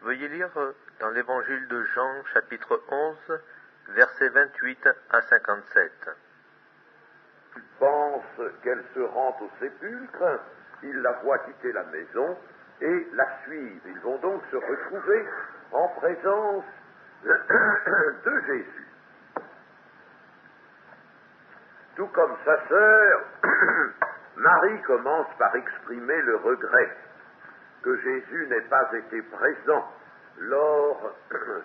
Veuillez lire dans l'évangile de Jean, chapitre 11, versets 28 à 57. Il pense qu'elle se rend au sépulcre, il la voit quitter la maison et la suivent. Ils vont donc se retrouver en présence de Jésus. Tout comme sa sœur, Marie commence par exprimer le regret que Jésus n'ait pas été présent lors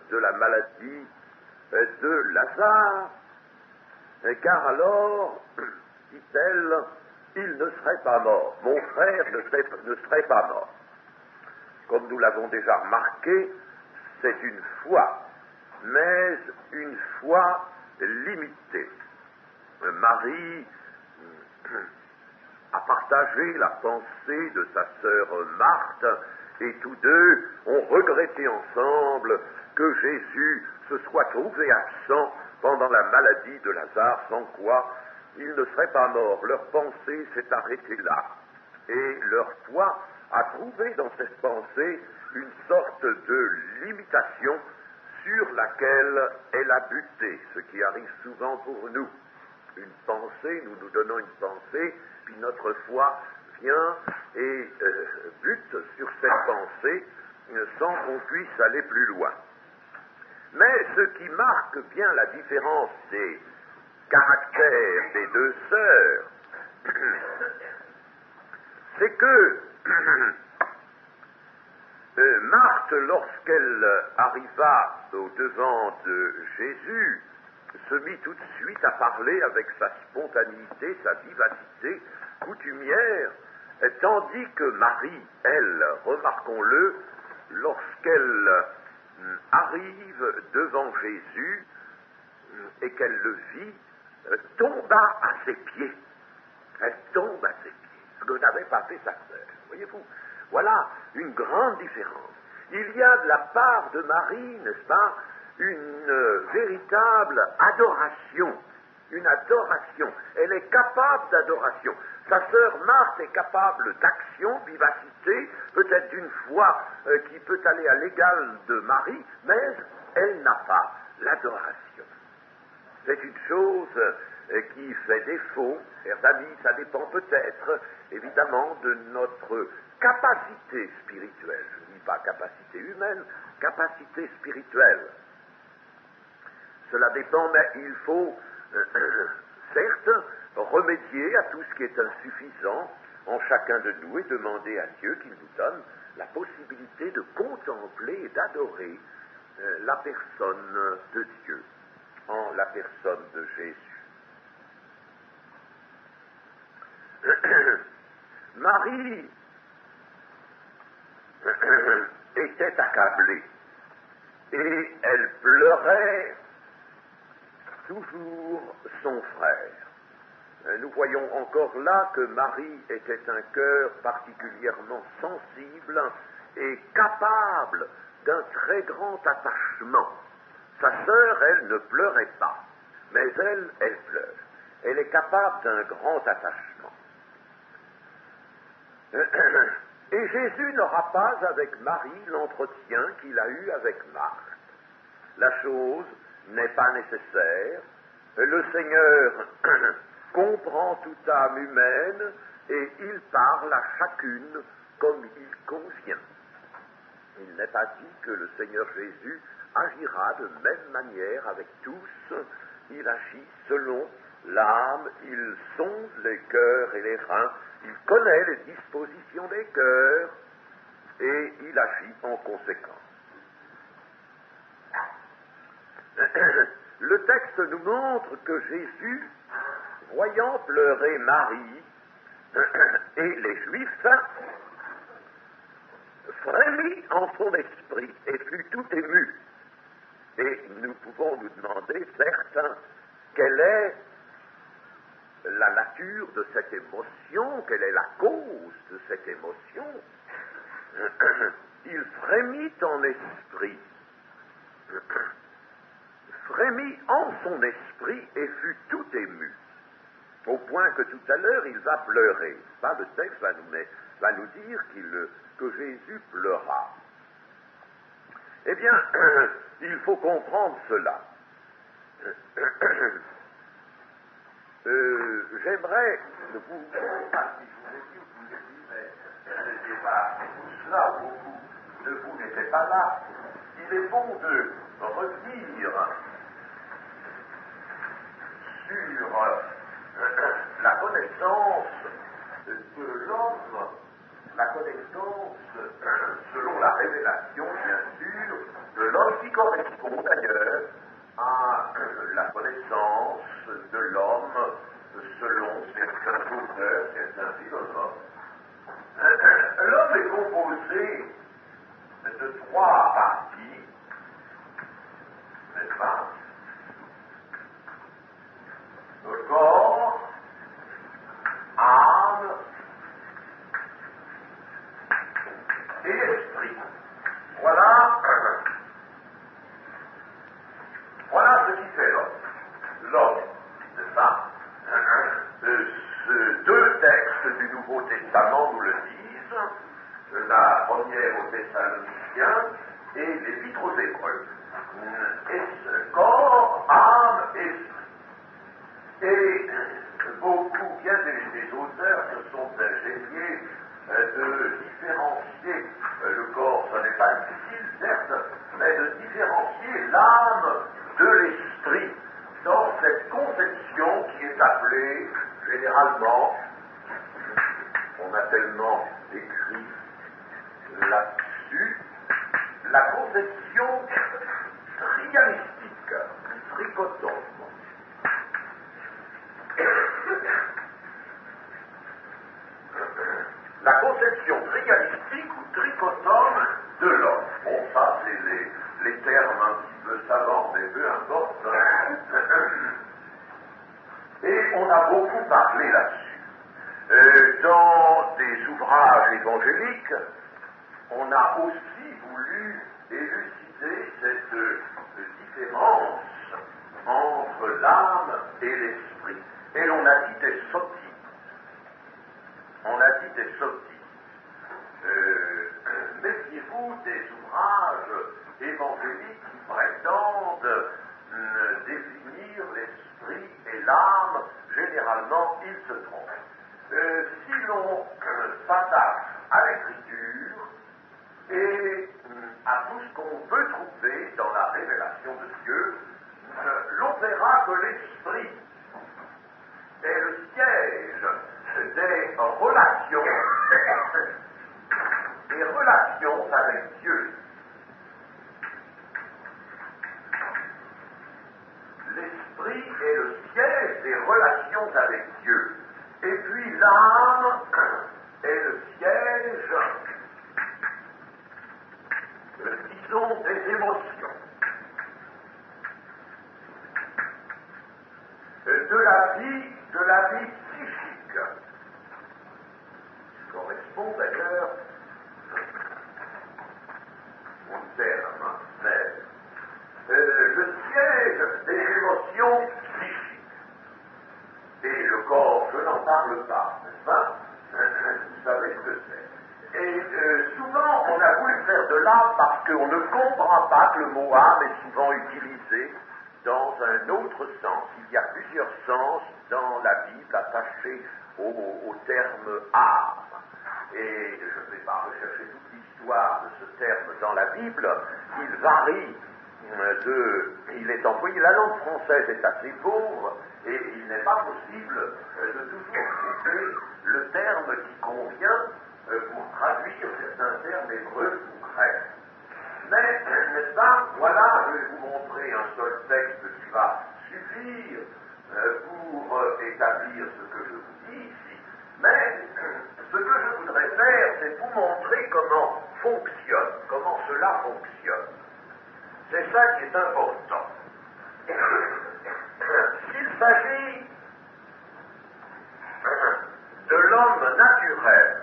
de la maladie de Lazare, car alors, dit-elle, il ne serait pas mort, mon frère ne serait pas mort. Comme nous l'avons déjà remarqué, c'est une foi, mais une foi limitée. Marie a partagé la pensée de sa sœur Marthe, et tous deux ont regretté ensemble que Jésus se soit trouvé absent pendant la maladie de Lazare, sans quoi il ne serait pas mort. Leur pensée s'est arrêtée là, et leur foi a trouvé dans cette pensée une sorte de limitation sur laquelle elle a buté, ce qui arrive souvent pour nous. Une pensée, nous nous donnons une pensée, puis notre foi vient et bute sur cette pensée sans qu'on puisse aller plus loin. Mais ce qui marque bien la différence des caractères des deux sœurs, c'est que Marthe, lorsqu'elle arriva au devant de Jésus, se mit tout de suite à parler avec sa spontanéité, sa vivacité coutumière, tandis que Marie, elle, remarquons-le, lorsqu'elle arrive devant Jésus et qu'elle le vit, tomba à ses pieds. Elle tombe à ses pieds, ce que n'avait pas fait sa sœur. Voyez-vous, voilà une grande différence. Il y a de la part de Marie, n'est-ce pas, une véritable adoration, une adoration. Elle est capable d'adoration. Sa sœur Marthe est capable d'action, vivacité, peut-être d'une foi qui peut aller à l'égal de Marie, mais elle n'a pas l'adoration. C'est une chose qui fait défaut, chers amis, ça dépend peut-être, évidemment, de notre capacité spirituelle. Je ne dis pas capacité humaine, capacité spirituelle. Cela dépend, mais il faut, certes, remédier à tout ce qui est insuffisant en chacun de nous et demander à Dieu qu'il nous donne la possibilité de contempler et d'adorer la personne de Dieu, en la personne de Jésus. Marie était accablée et elle pleurait toujours son frère. Nous voyons encore là que Marie était un cœur particulièrement sensible et capable d'un très grand attachement. Sa sœur, elle, ne pleurait pas, mais elle pleure. Elle est capable d'un grand attachement. Et Jésus n'aura pas avec Marie l'entretien qu'il a eu avec Marthe. La chose n'est pas nécessaire. Le Seigneur comprend toute âme humaine et il parle à chacune comme il convient. Il n'est pas dit que le Seigneur Jésus agira de même manière avec tous. Il agit selon l'âme, il sonde les cœurs et les reins, il connaît les dispositions des cœurs et il agit en conséquence. Le texte nous montre que Jésus, voyant pleurer Marie et les Juifs, frémit en son esprit et fut tout ému. Et nous pouvons nous demander, certes, quelle est la nature de cette émotion, quelle est la cause de cette émotion. Il frémit en esprit, frémit en son esprit et fut tout ému, au point que tout à l'heure il va pleurer. Pas le texte va nous dire que Jésus pleura. bien, il faut comprendre cela. J'aimerais que vous... Si je vous ai dit, mais ce n'était pas tout cela, beaucoup de vous n'étaient pas là. Il est bon de revenir sur la connaissance de l'homme, la connaissance, selon la révélation, bien sûr, de l'homme qui correspond d'ailleurs à la connaissance de l'homme selon certains auteurs, certains philosophes. L'homme est composé de trois parties, n'est-ce pas? Le corps, âme et esprit. Voilà ce qui fait l'homme. L'homme, n'est-ce pas? Deux textes du Nouveau Testament nous le disent, la première aux Thessaloniciens et l'Épître aux Hébreux. Corps, âme, esprit. Et beaucoup, bien des auteurs se sont ingéniés de différencier le corps, ce n'est pas difficile, certes, mais de différencier l'âme de l'esprit dans cette conception qui est appelée généralement, on a tellement écrit là-dessus, la conception trialistique, tricotome. La conception trialistique ou tricotome de l'homme. Bon, ça, c'est les termes un petit peu savants, mais peu importe. Et on a beaucoup parlé là-dessus. Dans des ouvrages évangéliques, on a aussi voulu élucider cette différence entre l'âme et l'esprit. Et l'on a dit des sottises. On a dit des sottises. Méfiez-vous des ouvrages évangéliques qui prétendent définir l'esprit et l'âme. Généralement, ils se trompent. Si l'on s'attache à l'écriture et à tout ce qu'on peut trouver dans la révélation de Dieu, l'on verra que l'esprit est le siège des relations avec Dieu. L'esprit est le siège des relations avec Dieu. Et puis l'âme est le siège, disons, des émotions. De la vie psychique, qui correspond d'ailleurs au terme même, le siège des émotions psychiques. Et le corps, je n'en parle pas, n'est-ce pas? Vous savez ce que c'est. Et souvent, on a voulu faire de l'âme parce qu'on ne comprend pas que le mot âme est souvent utilisé dans un autre sens. Il y a plusieurs sens dans la Bible attachés au terme âme. Et je ne vais pas rechercher toute l'histoire de ce terme dans la Bible. Il varie il est employé. La langue française est assez pauvre et il n'est pas possible de toujours trouver le terme qui convient pour traduire certains termes hébreux ou grecs. Mais, n'est-ce pas, voilà, je vais vous montrer un seul texte qui va suffire pour établir ce que je vous dis ici. Mais, ce que je voudrais faire, c'est vous montrer comment fonctionne, comment cela fonctionne. C'est ça qui est important. S'il s'agit de l'homme naturel,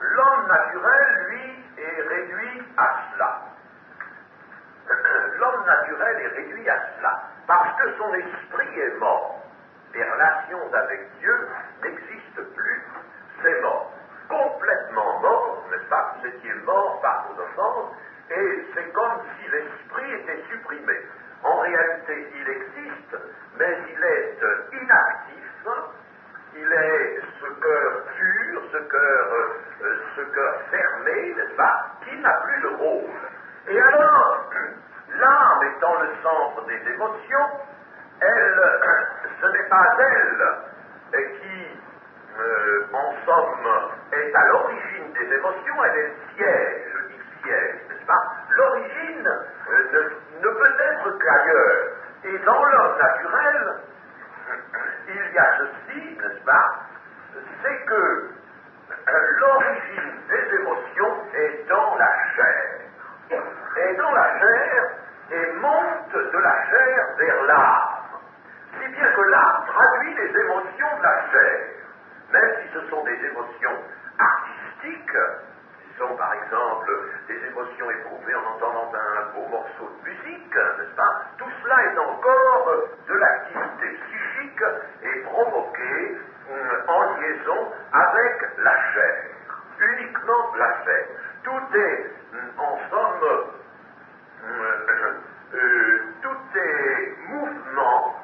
l'homme naturel, lui, est réduit à cela. L'homme naturel est réduit à cela, parce que son esprit est mort. Les relations avec Dieu n'existent plus, c'est mort. Complètement mort, n'est-ce pas? Vous étiez mort par vos offenses, et et c'est comme si l'esprit était supprimé. En réalité, il existe, mais il est inactif, il est ce cœur pur, ce cœur fermé, n'est-ce pas, qui n'a plus de rôle. Et alors, l'âme étant le centre des émotions, ce n'est pas elle qui, en somme, est à l'origine des émotions, elle est le siège, je dis siège, n'est-ce pas? L'origine ne peut être qu'ailleurs. Et dans l'homme naturel, il y a ceci, n'est-ce pas? C'est que l'origine des émotions est dans la chair. Et dans la chair, et monte de la chair vers l'âme. Si bien que l'âme traduit les émotions de la chair, même si ce sont des émotions artistiques, qui sont par exemple des émotions éprouvées en entendant un beau morceau de musique, n'est-ce pas? Tout cela est encore de l'activité psychique et provoqué en liaison avec la chair, uniquement la chair. Tout est, en somme, tout est mouvement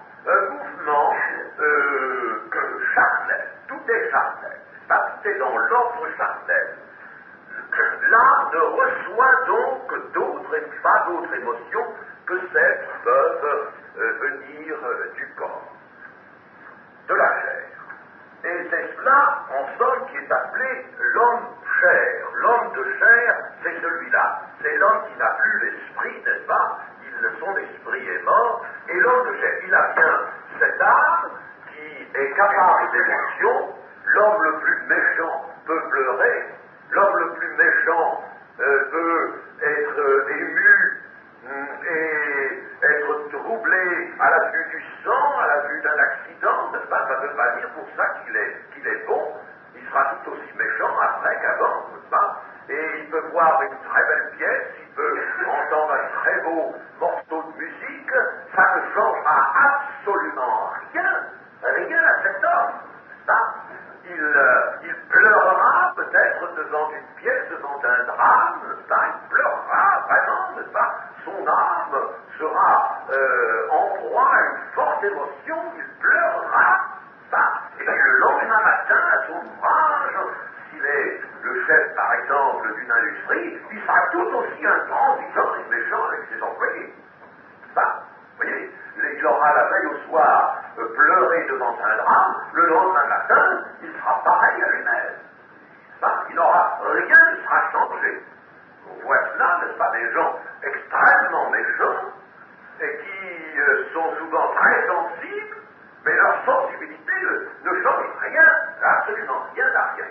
charnel, tout est charnel, tout est dans l'ordre charnel. L'âme ne reçoit donc pas d'autres émotions que celles qui peuvent venir du corps, de la chair. Et c'est cela, en somme, qui est appelé l'homme chair. L'homme de chair, c'est celui-là. C'est l'homme qui n'a plus l'esprit, n'est-ce pas? Son esprit est mort, et l'homme de chair, il a bien cette âme qui est capable d'émotion. L'homme le plus méchant peut pleurer, l'homme le plus méchant peut être ému et être troublé à la vue du sang, à la vue d'un accident, n'est-ce pas? Ça ne veut pas dire pour ça qu'il est bon, il sera tout aussi méchant après qu'avant, n'est-ce pas? Et il peut voir une très belle pièce, il peut entendre un très beau morceau de musique, ça ne changera absolument rien à cet homme, n'est-ce pas? Il pleurera peut-être devant une pièce, devant un drame, n'est-ce pas? Il pleurera vraiment, n'est-ce pas? Son âme sera en proie à une forte émotion, il pleurera, n'est-ce pas? Et puis le lendemain matin, à son ouvrage, s'il est le chef, par exemple, d'une industrie, il sera tout aussi intransigeant et méchant avec ses employés. N'est-ce pas? Vous voyez, il aura la veille au soir pleuré devant un drame, le lendemain matin, il sera pareil à lui-même. Il n'aura rien ne sera changé. On voit cela, n'est-ce pas, des gens extrêmement méchants et qui sont souvent très sensibles, mais leur sensibilité ne change rien, absolument rien à rien.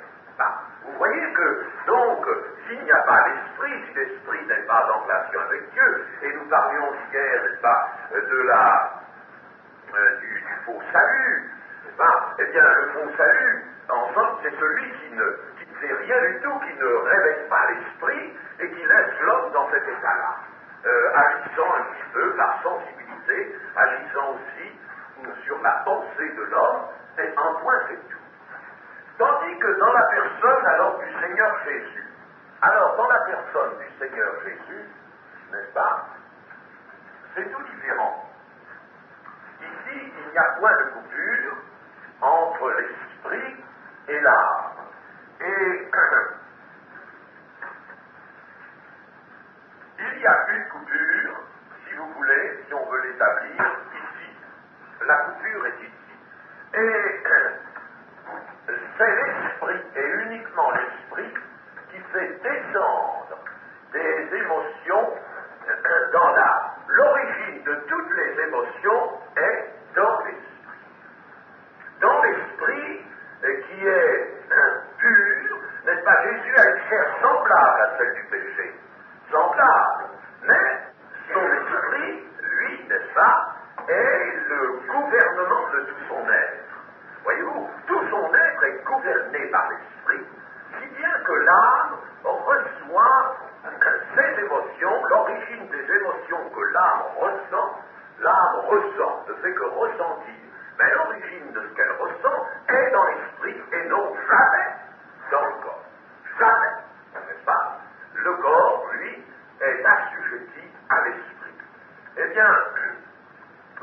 Vous voyez que, donc, s'il n'y a pas d'esprit, si l'esprit n'est pas en relation avec Dieu, et nous parlions hier, n'est-ce pas, du faux salut, n'est-ce pas? Eh bien, le faux salut, en somme, c'est celui qui ne fait rien du tout, qui ne réveille pas l'esprit, et qui laisse l'homme dans cet état-là, agissant un petit peu par sensibilité, agissant aussi sur la pensée de l'homme, et un point c'est tout. Tandis que dans la personne alors du Seigneur Jésus, n'est-ce pas, c'est tout différent. Ici, il n'y a point de coupure entre l'esprit et l'âme. Et il y a une coupure, si vous voulez, si on veut l'établir, ici. La coupure est ici. Et c'est l'esprit, et uniquement l'esprit, qui fait descendre des émotions dans l'âme. L'origine de toutes les émotions est dans l'esprit. Dans l'esprit qui est pur, n'est-ce pas? Jésus a une chair semblable à celle du péché. Semblable. Mais son esprit, lui, n'est-ce pas, est le gouvernement de tout son être. Voyez-vous, tout son être est gouverné par l'esprit, si bien que l'âme reçoit ces émotions, l'origine des émotions que l'âme ressent, ne fait que ressentir. Mais l'origine de ce qu'elle ressent est dans l'esprit et non jamais dans le corps. Jamais, n'est-ce pas? Le corps, lui, est bien,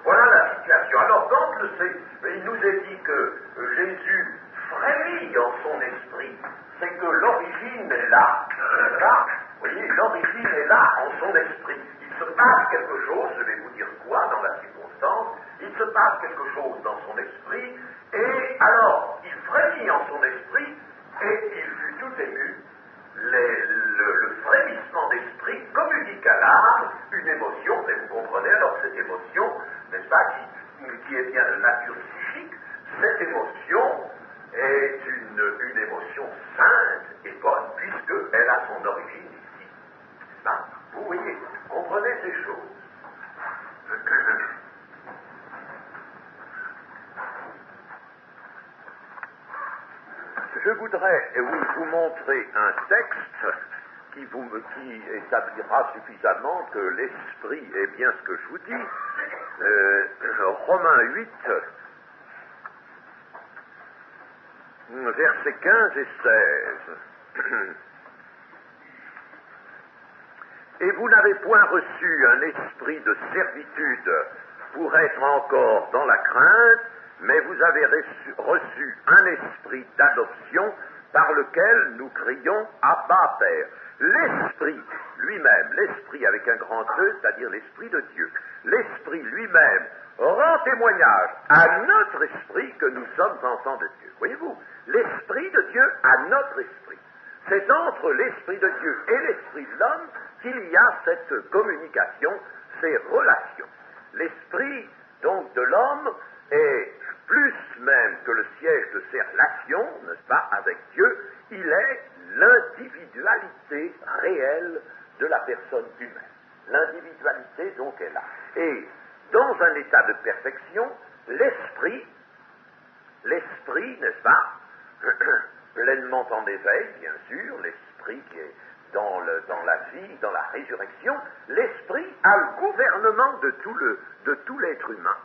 voilà la situation. Alors quand il nous est dit que Jésus frémit en son esprit, c'est que l'origine est là. Là, vous voyez, l'origine est là en son esprit. Il se passe quelque chose, je vais vous dire quoi dans la circonstance, il se passe quelque chose dans son esprit, et alors il frémit en son esprit, et il fut tout ému. Le frémissement d'esprit communique à l'âme une émotion, et vous comprenez alors cette émotion, n'est-ce pas, qui est bien de nature psychique, cette émotion est une émotion sainte et bonne, puisqu'elle a son origine ici. Ben, vous voyez, comprenez ces choses. Je voudrais vous montrer un texte qui établira suffisamment que l'esprit est bien ce que je vous dis. Romains 8, versets 15 et 16. Et vous n'avez point reçu un esprit de servitude pour être encore dans la crainte, mais vous avez reçu un esprit d'adoption par lequel nous crions « Abba, Père ». L'esprit lui-même, l'esprit avec un grand E, c'est-à-dire l'esprit de Dieu, l'esprit lui-même rend témoignage à notre esprit que nous sommes enfants de Dieu. Voyez-vous, l'esprit de Dieu à notre esprit. C'est entre l'esprit de Dieu et l'esprit de l'homme qu'il y a cette communication, ces relations. L'esprit, donc, de l'homme est plus même que le siège de ces relations, n'est-ce pas, avec Dieu, il est l'individualité réelle de la personne humaine. L'individualité, donc, est là. Et dans un état de perfection, l'esprit, n'est-ce pas, pleinement en éveil, bien sûr, l'esprit qui est dans la vie, dans la résurrection, l'esprit a le gouvernement de tout l'être humain,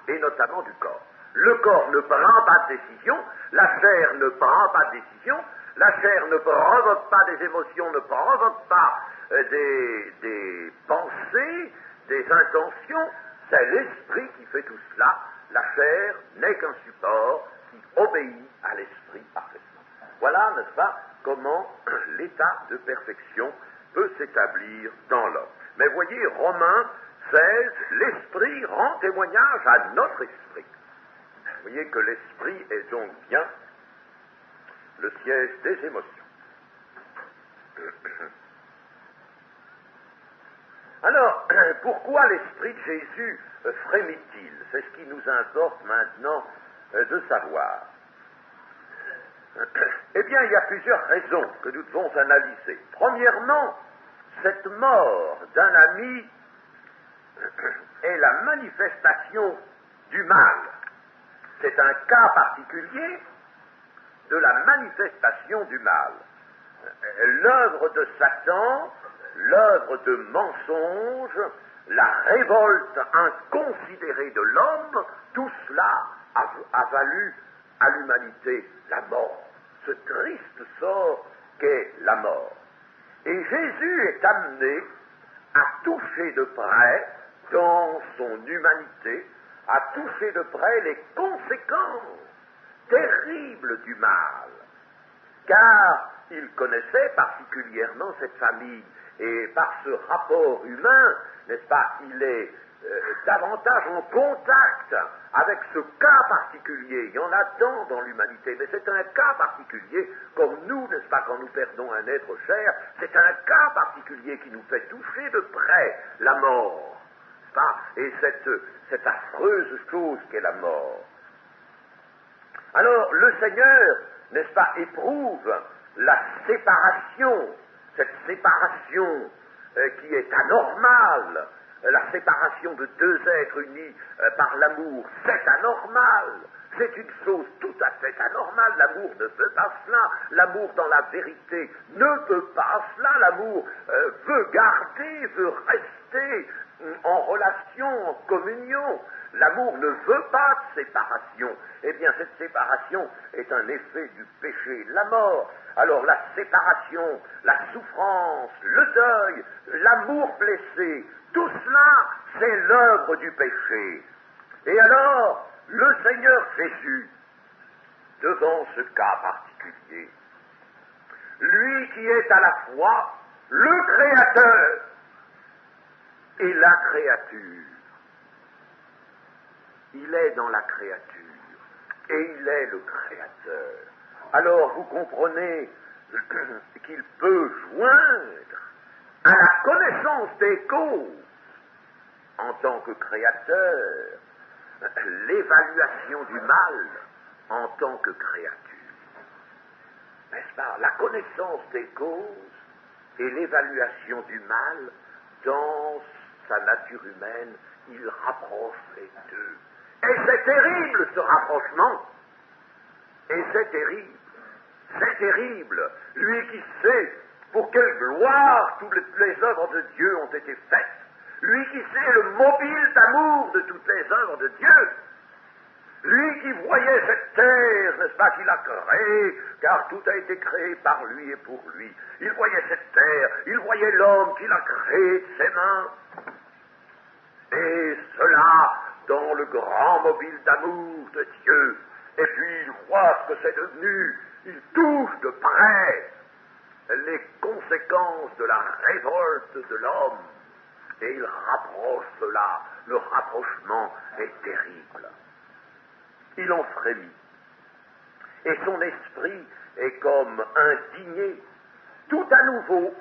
et notamment du corps. Le corps ne prend pas de décision, la chair ne prend pas de décision, la chair ne provoque pas des émotions, ne provoque pas des pensées, des intentions, c'est l'esprit qui fait tout cela. La chair n'est qu'un support qui obéit à l'esprit parfaitement. Voilà, n'est-ce pas, comment l'état de perfection peut s'établir dans l'homme. Mais voyez, Romains 16, l'esprit rend témoignage à notre esprit. Vous voyez que l'esprit est donc bien le siège des émotions. Alors, pourquoi l'esprit de Jésus frémit-il? C'est ce qui nous importe maintenant de savoir. Eh bien, il y a plusieurs raisons que nous devons analyser. Premièrement, cette mort d'un ami est la manifestation du mal. C'est un cas particulier de la manifestation du mal. L'œuvre de Satan, l'œuvre de mensonge, la révolte inconsidérée de l'homme, tout cela a valu à l'humanité la mort, ce triste sort qu'est la mort. Et Jésus est amené à toucher de près, dans son humanité, à toucher de près les conséquences terribles du mal, car il connaissait particulièrement cette famille, et par ce rapport humain, n'est-ce pas, il est davantage en contact avec ce cas particulier. Il y en a tant dans l'humanité, mais c'est un cas particulier, comme nous, n'est-ce pas, quand nous perdons un être cher, c'est un cas particulier qui nous fait toucher de près la mort, n'est-ce pas, et cette affreuse chose qu'est la mort. Alors, le Seigneur, n'est-ce pas, éprouve la séparation, cette séparation qui est anormale, la séparation de deux êtres unis par l'amour, c'est anormal, c'est une chose tout à fait anormale, l'amour ne veut pas cela, l'amour dans la vérité ne peut pas cela, l'amour veut garder, veut rester en relation, en communion, l'amour ne veut pas séparation. Eh bien, cette séparation est un effet du péché, la mort. Alors, la séparation, la souffrance, le deuil, l'amour blessé, tout cela, c'est l'œuvre du péché. Et alors, le Seigneur Jésus, devant ce cas particulier, lui qui est à la fois le Créateur et la créature, il est dans la créature et il est le Créateur. Alors vous comprenez qu'il peut joindre à la connaissance des causes en tant que Créateur l'évaluation du mal en tant que créature. N'est-ce pas? La connaissance des causes et l'évaluation du mal dans sa nature humaine, il rapproche les deux. Et c'est terrible ce rapprochement. Et c'est terrible. C'est terrible. Lui qui sait pour quelle gloire toutes les œuvres de Dieu ont été faites. Lui qui sait le mobile d'amour de toutes les œuvres de Dieu. Lui qui voyait cette terre, n'est-ce pas, qu'il a créée, car tout a été créé par lui et pour lui. Il voyait cette terre, il voyait l'homme qu'il a créé de ses mains. Et cela dans le grand mobile d'amour de Dieu. Et puis il voit ce que c'est devenu. Il touche de près les conséquences de la révolte de l'homme. Et il rapproche cela. Le rapprochement est terrible. Il en frémit. Et son esprit est comme indigné. Tout à nouveau,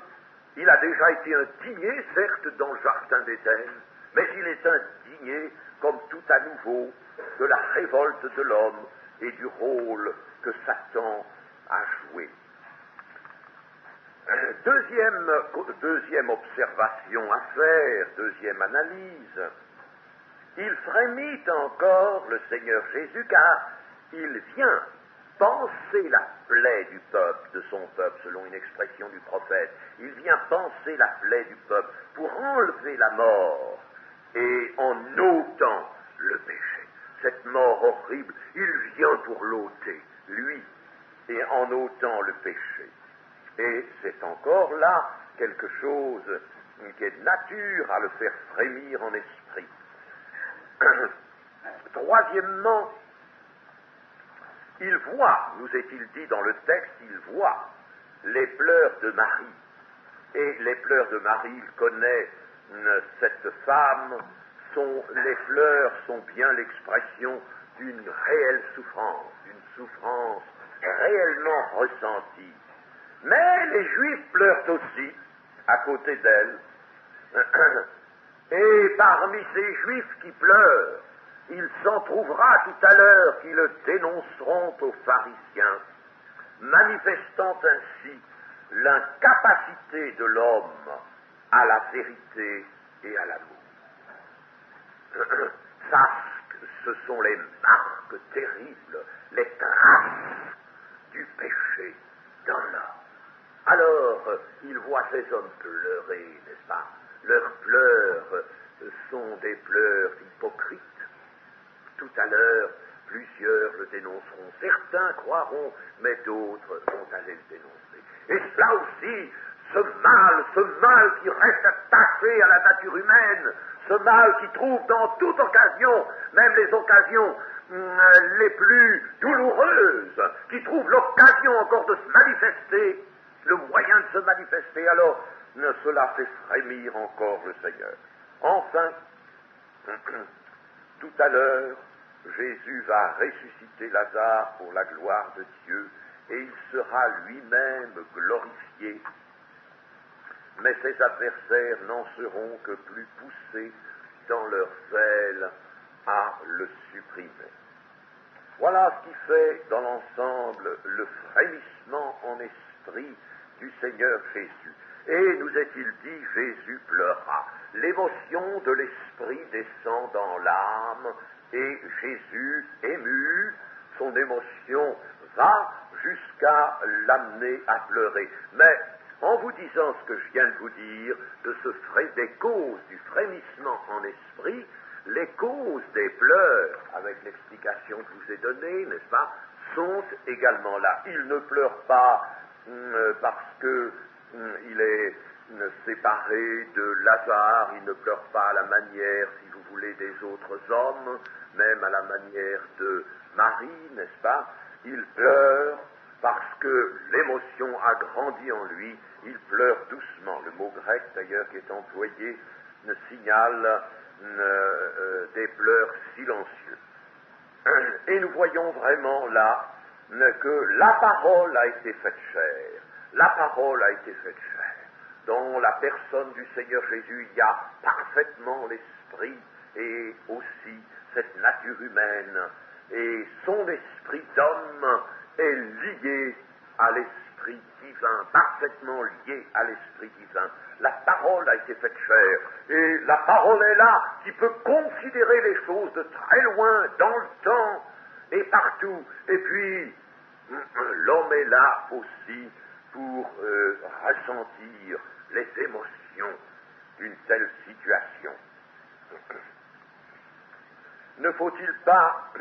il a déjà été indigné, certes, dans le jardin d'Éden, mais il est indigné, comme tout à nouveau, de la révolte de l'homme et du rôle que Satan a joué. Deuxième observation à faire, deuxième analyse. Il frémit encore, le Seigneur Jésus, car il vient panser la plaie du peuple, de son peuple, selon une expression du prophète. Il vient panser la plaie du peuple pour enlever la mort et en ôtant le péché. Cette mort horrible, il vient pour l'ôter, lui, et en ôtant le péché. Et c'est encore là quelque chose qui est de nature à le faire frémir en esprit. Troisièmement, il voit, nous est-il dit dans le texte, il voit les pleurs de Marie. Et les pleurs de Marie, il connaît cette femme, les pleurs sont bien l'expression d'une réelle souffrance, réellement ressentie. Mais les Juifs pleurent aussi à côté d'elle. Et parmi ces Juifs qui pleurent, il s'en trouvera tout à l'heure qui le dénonceront aux pharisiens, manifestant ainsi l'incapacité de l'homme à la vérité et à l'amour. Ça, ce sont les marques terribles, les traces du péché dans l'homme. Alors, il voit ces hommes pleurer, n'est-ce pas? Leurs pleurs sont des pleurs hypocrites. Tout à l'heure, plusieurs le dénonceront. Certains croiront, mais d'autres vont aller le dénoncer. Et cela aussi, ce mal qui reste attaché à la nature humaine, ce mal qui trouve dans toute occasion, même les occasions les plus douloureuses, qui trouve l'occasion encore de se manifester, le moyen de se manifester, alors cela fait frémir encore le Seigneur. Enfin, tout à l'heure, Jésus va ressusciter Lazare pour la gloire de Dieu, et il sera lui-même glorifié. Mais ses adversaires n'en seront que plus poussés dans leur zèle à le supprimer. Voilà ce qui fait dans l'ensemble le frémissement en esprit du Seigneur Jésus. Et nous est-il dit, Jésus pleura. L'émotion de l'esprit descend dans l'âme, et Jésus, ému, son émotion va jusqu'à l'amener à pleurer. Mais en vous disant ce que je viens de vous dire, des causes du frémissement en esprit, les causes des pleurs, avec l'explication que je vous ai donnée, n'est-ce pas, sont également là. Il ne pleure pas parce que il est séparé de Lazare, il ne pleure pas à la manière, si vous voulez, des autres hommes, même à la manière de Marie, n'est-ce pas? Il pleure parce que l'émotion a grandi en lui, il pleure doucement. Le mot grec, d'ailleurs, qui est employé, signale des pleurs silencieux. Et nous voyons vraiment là que la parole a été faite chair. La parole a été faite chair. Dans la personne du Seigneur Jésus, il y a parfaitement l'esprit et aussi cette nature humaine. Et son esprit d'homme est lié à l'esprit divin, parfaitement lié à l'esprit divin. La parole a été faite chair, et la parole est là, qui peut considérer les choses de très loin, dans le temps et partout. Et puis, l'homme est là aussi pour ressentir les émotions d'une telle situation. Ne faut-il pas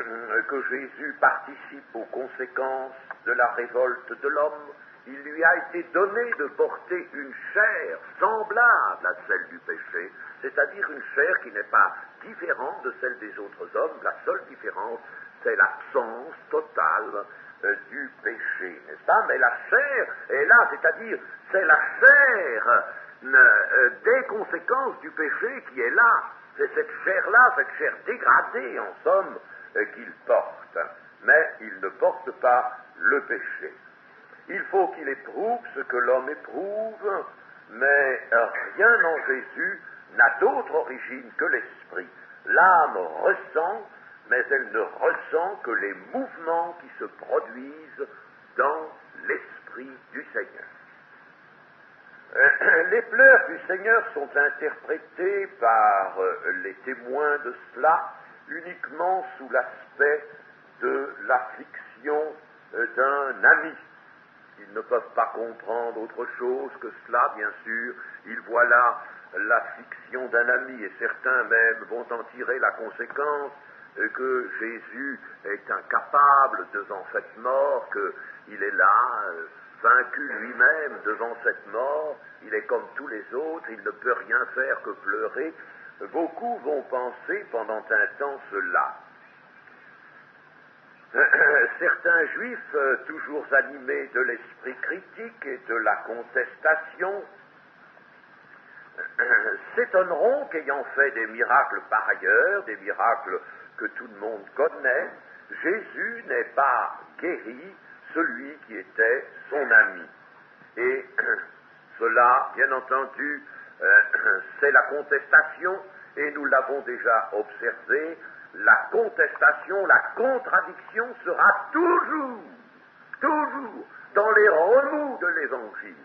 que Jésus participe aux conséquences de la révolte de l'homme? Il lui a été donné de porter une chair semblable à celle du péché, c'est-à-dire une chair qui n'est pas différente de celle des autres hommes. La seule différence, c'est l'absence totale du péché, n'est-ce pas? Mais la chair est là, c'est-à-dire c'est la chair des conséquences du péché qui est là. C'est cette chair-là, cette chair dégradée, en somme, qu'il porte. Mais il ne porte pas le péché. Il faut qu'il éprouve ce que l'homme éprouve, mais rien en Jésus n'a d'autre origine que l'esprit. L'âme ressent, mais elle ne ressent que les mouvements qui se produisent dans l'esprit du Seigneur. Les pleurs du Seigneur sont interprétés par les témoins de cela uniquement sous l'aspect de l'affliction d'un ami. Ils ne peuvent pas comprendre autre chose que cela, bien sûr. Ils voient là l'affliction d'un ami, et certains même vont en tirer la conséquence que Jésus est incapable devant cette mort, qu'il est là, vaincu lui-même devant cette mort, il est comme tous les autres, il ne peut rien faire que pleurer. Beaucoup vont penser pendant un temps cela. Certains juifs, toujours animés de l'esprit critique et de la contestation, s'étonneront qu'ayant fait des miracles par ailleurs, des miracles que tout le monde connaît, Jésus n'ait pas guéri celui qui était son ami. Et cela, bien entendu, c'est la contestation, et nous l'avons déjà observé, la contestation, la contradiction sera toujours dans les remous de l'Évangile,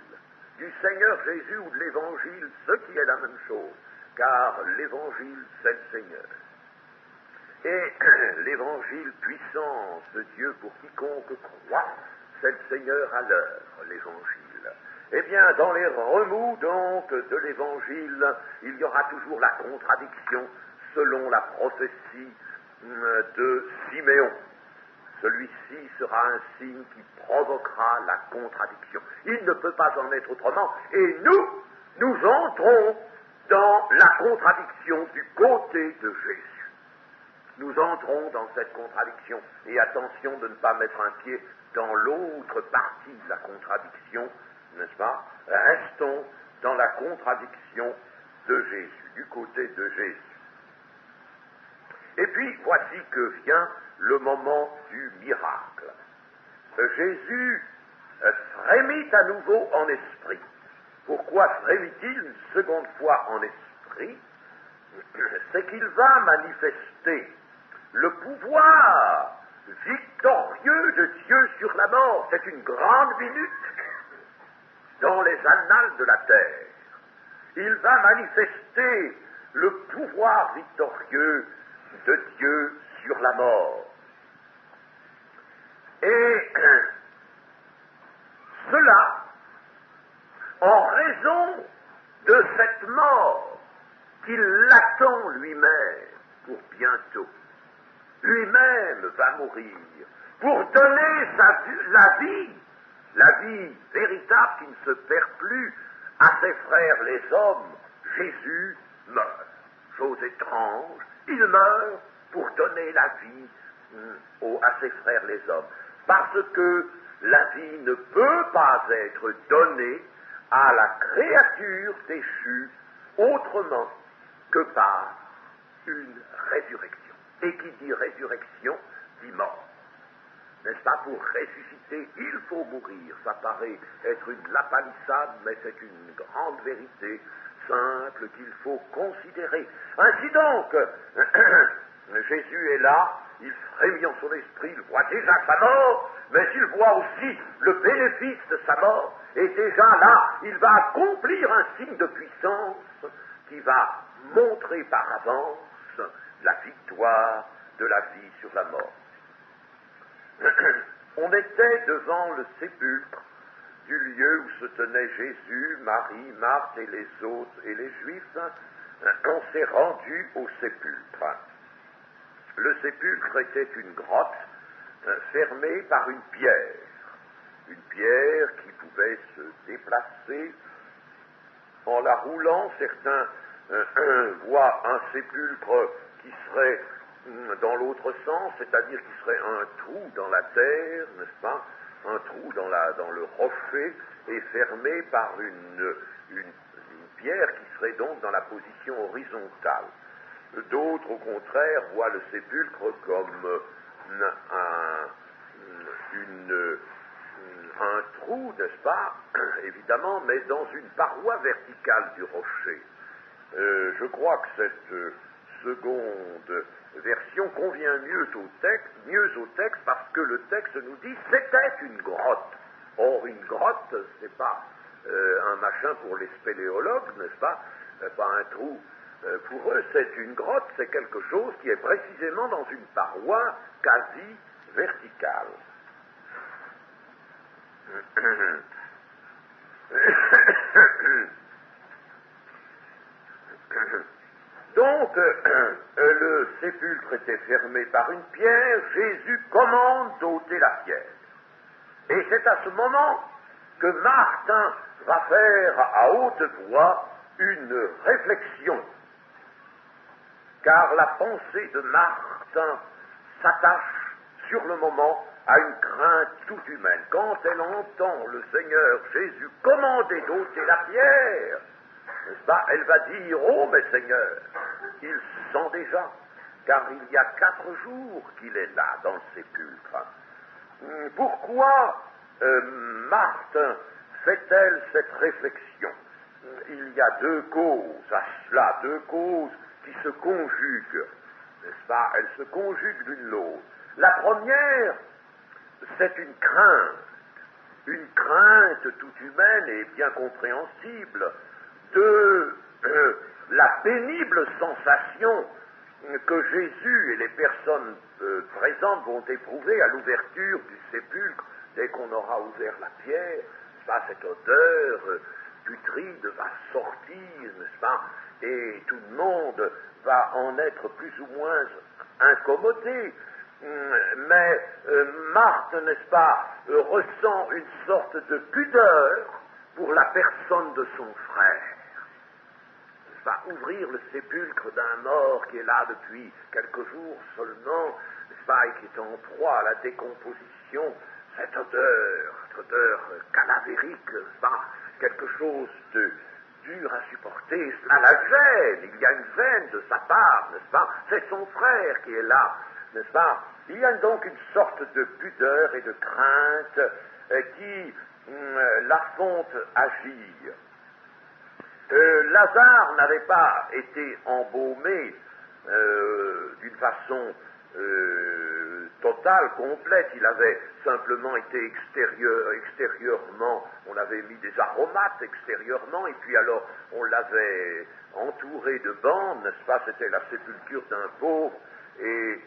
du Seigneur Jésus ou de l'Évangile, ce qui est la même chose, car l'Évangile, c'est le Seigneur. Et l'Évangile, puissance de Dieu pour quiconque croit, c'est le Seigneur à l'heure, l'Évangile. Eh bien, dans les remous, donc, de l'Évangile, il y aura toujours la contradiction selon la prophétie de Siméon. Celui-ci sera un signe qui provoquera la contradiction. Il ne peut pas en être autrement. Et nous entrons dans la contradiction du côté de Jésus. Nous entrons dans cette contradiction. Et attention de ne pas mettre un pied dans l'autre partie de la contradiction, n'est-ce pas? Restons dans la contradiction de Jésus, du côté de Jésus. Et puis, voici que vient le moment du miracle. Jésus frémit à nouveau en esprit. Pourquoi frémit-il une seconde fois en esprit? C'est qu'il va manifester le pouvoir victorieux de Dieu sur la mort. C'est une grande minute dans les annales de la terre. Il va manifester le pouvoir victorieux de Dieu sur la mort. Et cela, en raison de cette mort qu'il attend lui-même, pour bientôt. Lui-même va mourir pour donner la vie véritable qui ne se perd plus à ses frères les hommes. Jésus meurt. Chose étrange, il meurt pour donner la vie à ses frères les hommes. Parce que la vie ne peut pas être donnée à la créature déchue autrement que par une résurrection. Et qui dit résurrection, dit mort. N'est-ce pas? Pour ressusciter, il faut mourir. Ça paraît être une lapalissade, mais c'est une grande vérité simple qu'il faut considérer. Ainsi donc, Jésus est là, il frémit en son esprit, il voit déjà sa mort, mais il voit aussi le bénéfice de sa mort, et déjà là, il va accomplir un signe de puissance qui va montrer par avance la victoire de la vie sur la mort. On était devant le sépulcre du lieu où se tenaient Jésus, Marie, Marthe et les autres et les Juifs. On s'est rendu au sépulcre. Le sépulcre était une grotte fermée par une pierre qui pouvait se déplacer en la roulant. Certains voient un sépulcre qui serait dans l'autre sens, c'est-à-dire qui serait un trou dans la terre, n'est-ce pas, un trou dans le rocher et fermé par une pierre qui serait donc dans la position horizontale. D'autres, au contraire, voient le sépulcre comme un trou, n'est-ce pas, évidemment, mais dans une paroi verticale du rocher. Je crois que cette seconde version convient mieux au texte parce que le texte nous dit c'était une grotte. Or, une grotte, c'est pas un machin pour les spéléologues, n'est-ce pas? Pas un trou. Pour eux, c'est une grotte, c'est quelque chose qui est précisément dans une paroi quasi verticale. Donc, le sépulcre était fermé par une pierre, Jésus commande d'ôter la pierre. Et c'est à ce moment que Martin va faire à haute voix une réflexion, car la pensée de Martin s'attache sur le moment à une crainte toute humaine. Quand elle entend le Seigneur Jésus commander d'ôter la pierre, n'est-ce pas, elle va dire: oh, mais Seigneur, il sent déjà, car il y a 4 jours qu'il est là, dans le sépulcre. Pourquoi Marthe fait-elle cette réflexion? Il y a 2 causes à cela, 2 causes qui se conjuguent, n'est-ce pas? Elles se conjuguent l'une l'autre. La première, c'est une crainte toute humaine et bien compréhensible de la pénible sensation que Jésus et les personnes présentes vont éprouver à l'ouverture du sépulcre dès qu'on aura ouvert la pierre. Cette odeur putride va sortir, n'est-ce pas, et tout le monde va en être plus ou moins incommodé. Mais Marthe, n'est-ce pas, ressent une sorte de pudeur pour la personne de son frère. N'est-ce pas, ouvrir le sépulcre d'un mort qui est là depuis quelques jours seulement, n'est-ce pas, et qui est en proie à la décomposition, cette odeur cadavérique, n'est-ce pas, quelque chose de dur à supporter, cela la gêne, il y a une gêne de sa part, n'est-ce pas, c'est son frère qui est là, n'est-ce pas, il y a donc une sorte de pudeur et de crainte qui la font agir. Lazare n'avait pas été embaumé d'une façon totale, complète, il avait simplement été extérieurement, on avait mis des aromates extérieurement, et puis alors on l'avait entouré de bandes, n'est-ce pas, c'était la sépulture d'un pauvre, et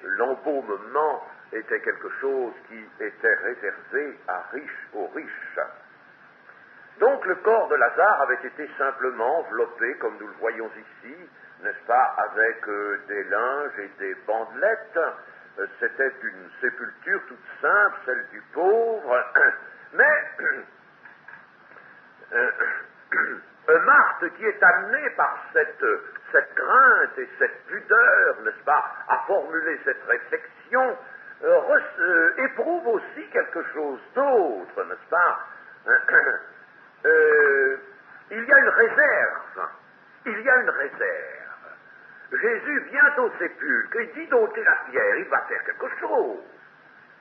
l'embaumement était quelque chose qui était réservé aux riches. Donc le corps de Lazare avait été simplement enveloppé, comme nous le voyons ici, n'est-ce pas, avec des linges et des bandelettes. C'était une sépulture toute simple, celle du pauvre. Mais Marthe, qui est amenée par cette crainte et cette pudeur, n'est-ce pas, à formuler cette réflexion, éprouve aussi quelque chose d'autre, n'est-ce pas? Il y a une réserve. Il y a une réserve. Jésus vient au sépulcre, il dit d'ôter la pierre, il va faire quelque chose.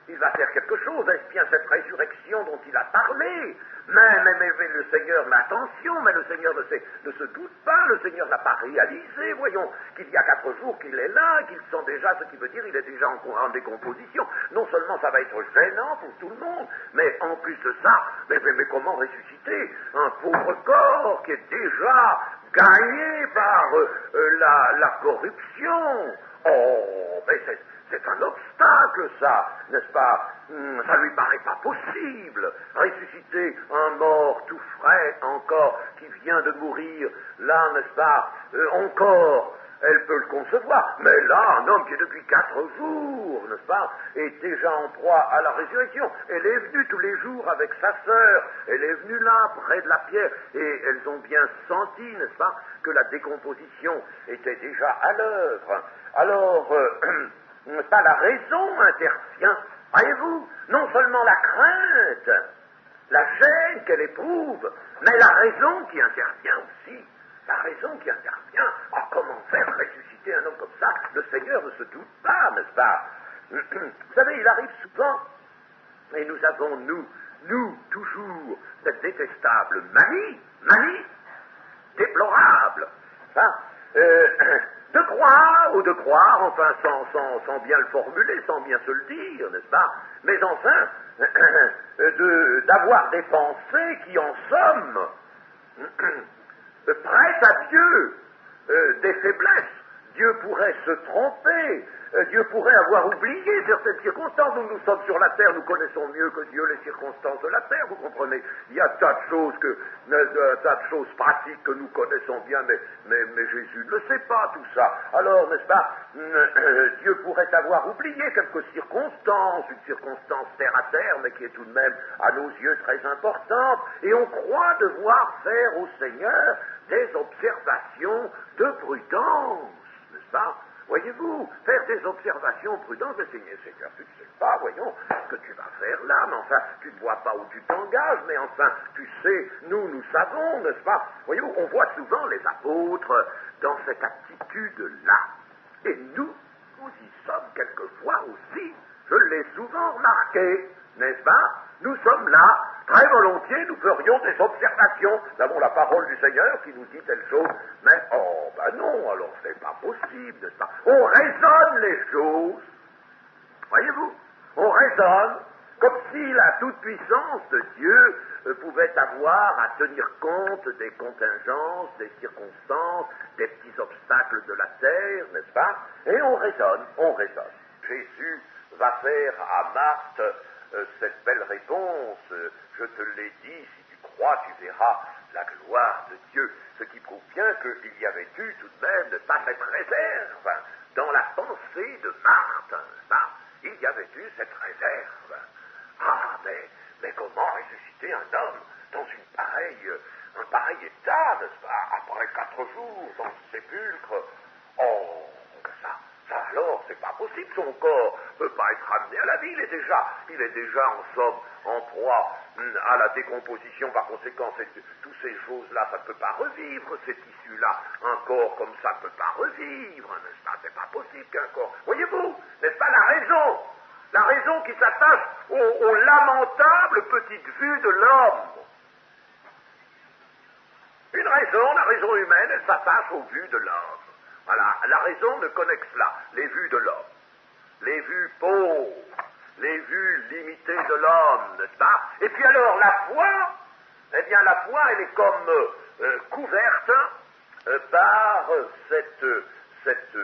Il va faire quelque chose, est-ce bien cette résurrection dont il a parlé? Mais le Seigneur, mais attention, mais le Seigneur ne se doute pas, le Seigneur n'a pas réalisé, voyons, qu'il y a 4 jours qu'il est là, qu'il sent déjà, ce qui veut dire qu'il est déjà en décomposition. Non seulement ça va être gênant pour tout le monde, mais en plus de ça, mais comment ressusciter un pauvre corps qui est déjà gagné par la corruption? Oh, mais c'est un obstacle, ça, n'est-ce pas? Ça lui paraît pas possible. Ressusciter un mort tout frais encore, qui vient de mourir, là, n'est-ce pas? Encore, elle peut le concevoir. Mais là, un homme qui est depuis 4 jours, n'est-ce pas, est déjà en proie à la résurrection. Elle est venue tous les jours avec sa sœur. Elle est venue là, près de la pierre. Et elles ont bien senti, n'est-ce pas, que la décomposition était déjà à l'œuvre. Alors, pas la raison intervient, voyez-vous, non seulement la crainte, la gêne qu'elle éprouve, mais la raison qui intervient aussi. La raison qui intervient. Ah, comment faire ressusciter un homme comme ça? Le Seigneur ne se doute pas, n'est-ce pas? Vous savez, il arrive souvent, et nous avons, nous, toujours, cette détestable manie, déplorable, hein, de croire, enfin, sans bien le formuler, sans bien se le dire, n'est-ce pas? Mais enfin, d'avoir des pensées qui, en somme, prêtent à Dieu des faiblesses. Dieu pourrait se tromper, Dieu pourrait avoir oublié certaines circonstances. Nous sommes sur la terre, nous connaissons mieux que Dieu les circonstances de la terre, vous comprenez. Il y a tas de choses pratiques que nous connaissons bien, mais Jésus ne le sait pas tout ça. Alors, n'est-ce pas, Dieu pourrait avoir oublié quelques circonstances, une circonstance terre à terre, mais qui est tout de même à nos yeux très importante, et on croit devoir faire au Seigneur des observations de prudence, n'est-ce pas? Voyez-vous, faire des observations prudentes, mais Seigneur, tu ne sais pas, voyons, ce que tu vas faire là, mais enfin, tu ne vois pas où tu t'engages, mais enfin, tu sais, nous savons, n'est-ce pas? Voyez-vous, on voit souvent les apôtres dans cette attitude-là. Et nous y sommes quelquefois aussi, je l'ai souvent remarqué, n'est-ce pas? Nous sommes là, très volontiers, nous ferions des observations. Nous avons la parole du Seigneur qui nous dit telle chose, mais non, alors c'est pas possible, n'est-ce pas? On raisonne les choses, voyez-vous, on raisonne comme si la toute-puissance de Dieu pouvait avoir à tenir compte des contingences, des circonstances, des petits obstacles de la terre, n'est-ce pas? Et on raisonne. Jésus va faire à Marthe cette belle réponse, je te l'ai dit, si tu crois, tu verras la gloire de Dieu. Ce qui prouve bien qu'il y avait eu tout de même pas cette réserve dans la pensée de Marthe. Il y avait eu cette réserve. Ah, mais comment ressusciter un homme dans un pareil état, n'est-ce pas, après 4 jours dans ce sépulcre? Oh, ça alors, c'est pas possible, son corps ne peut pas être ramené à la vie, il est déjà en somme en proie à la décomposition, par conséquent, toutes ces choses-là, ça ne peut pas revivre, ces tissus-là, un corps comme ça ne peut pas revivre, n'est-ce pas? C'est pas possible qu'un corps, voyez-vous, n'est-ce pas la raison qui s'attache aux lamentables petites vues de l'homme. La raison humaine, elle s'attache aux vues de l'homme. Voilà, la raison ne connaît que cela, les vues de l'homme, les vues pauvres, les vues limitées de l'homme, n'est-ce pas? Et puis alors, la foi, elle est comme couverte par cette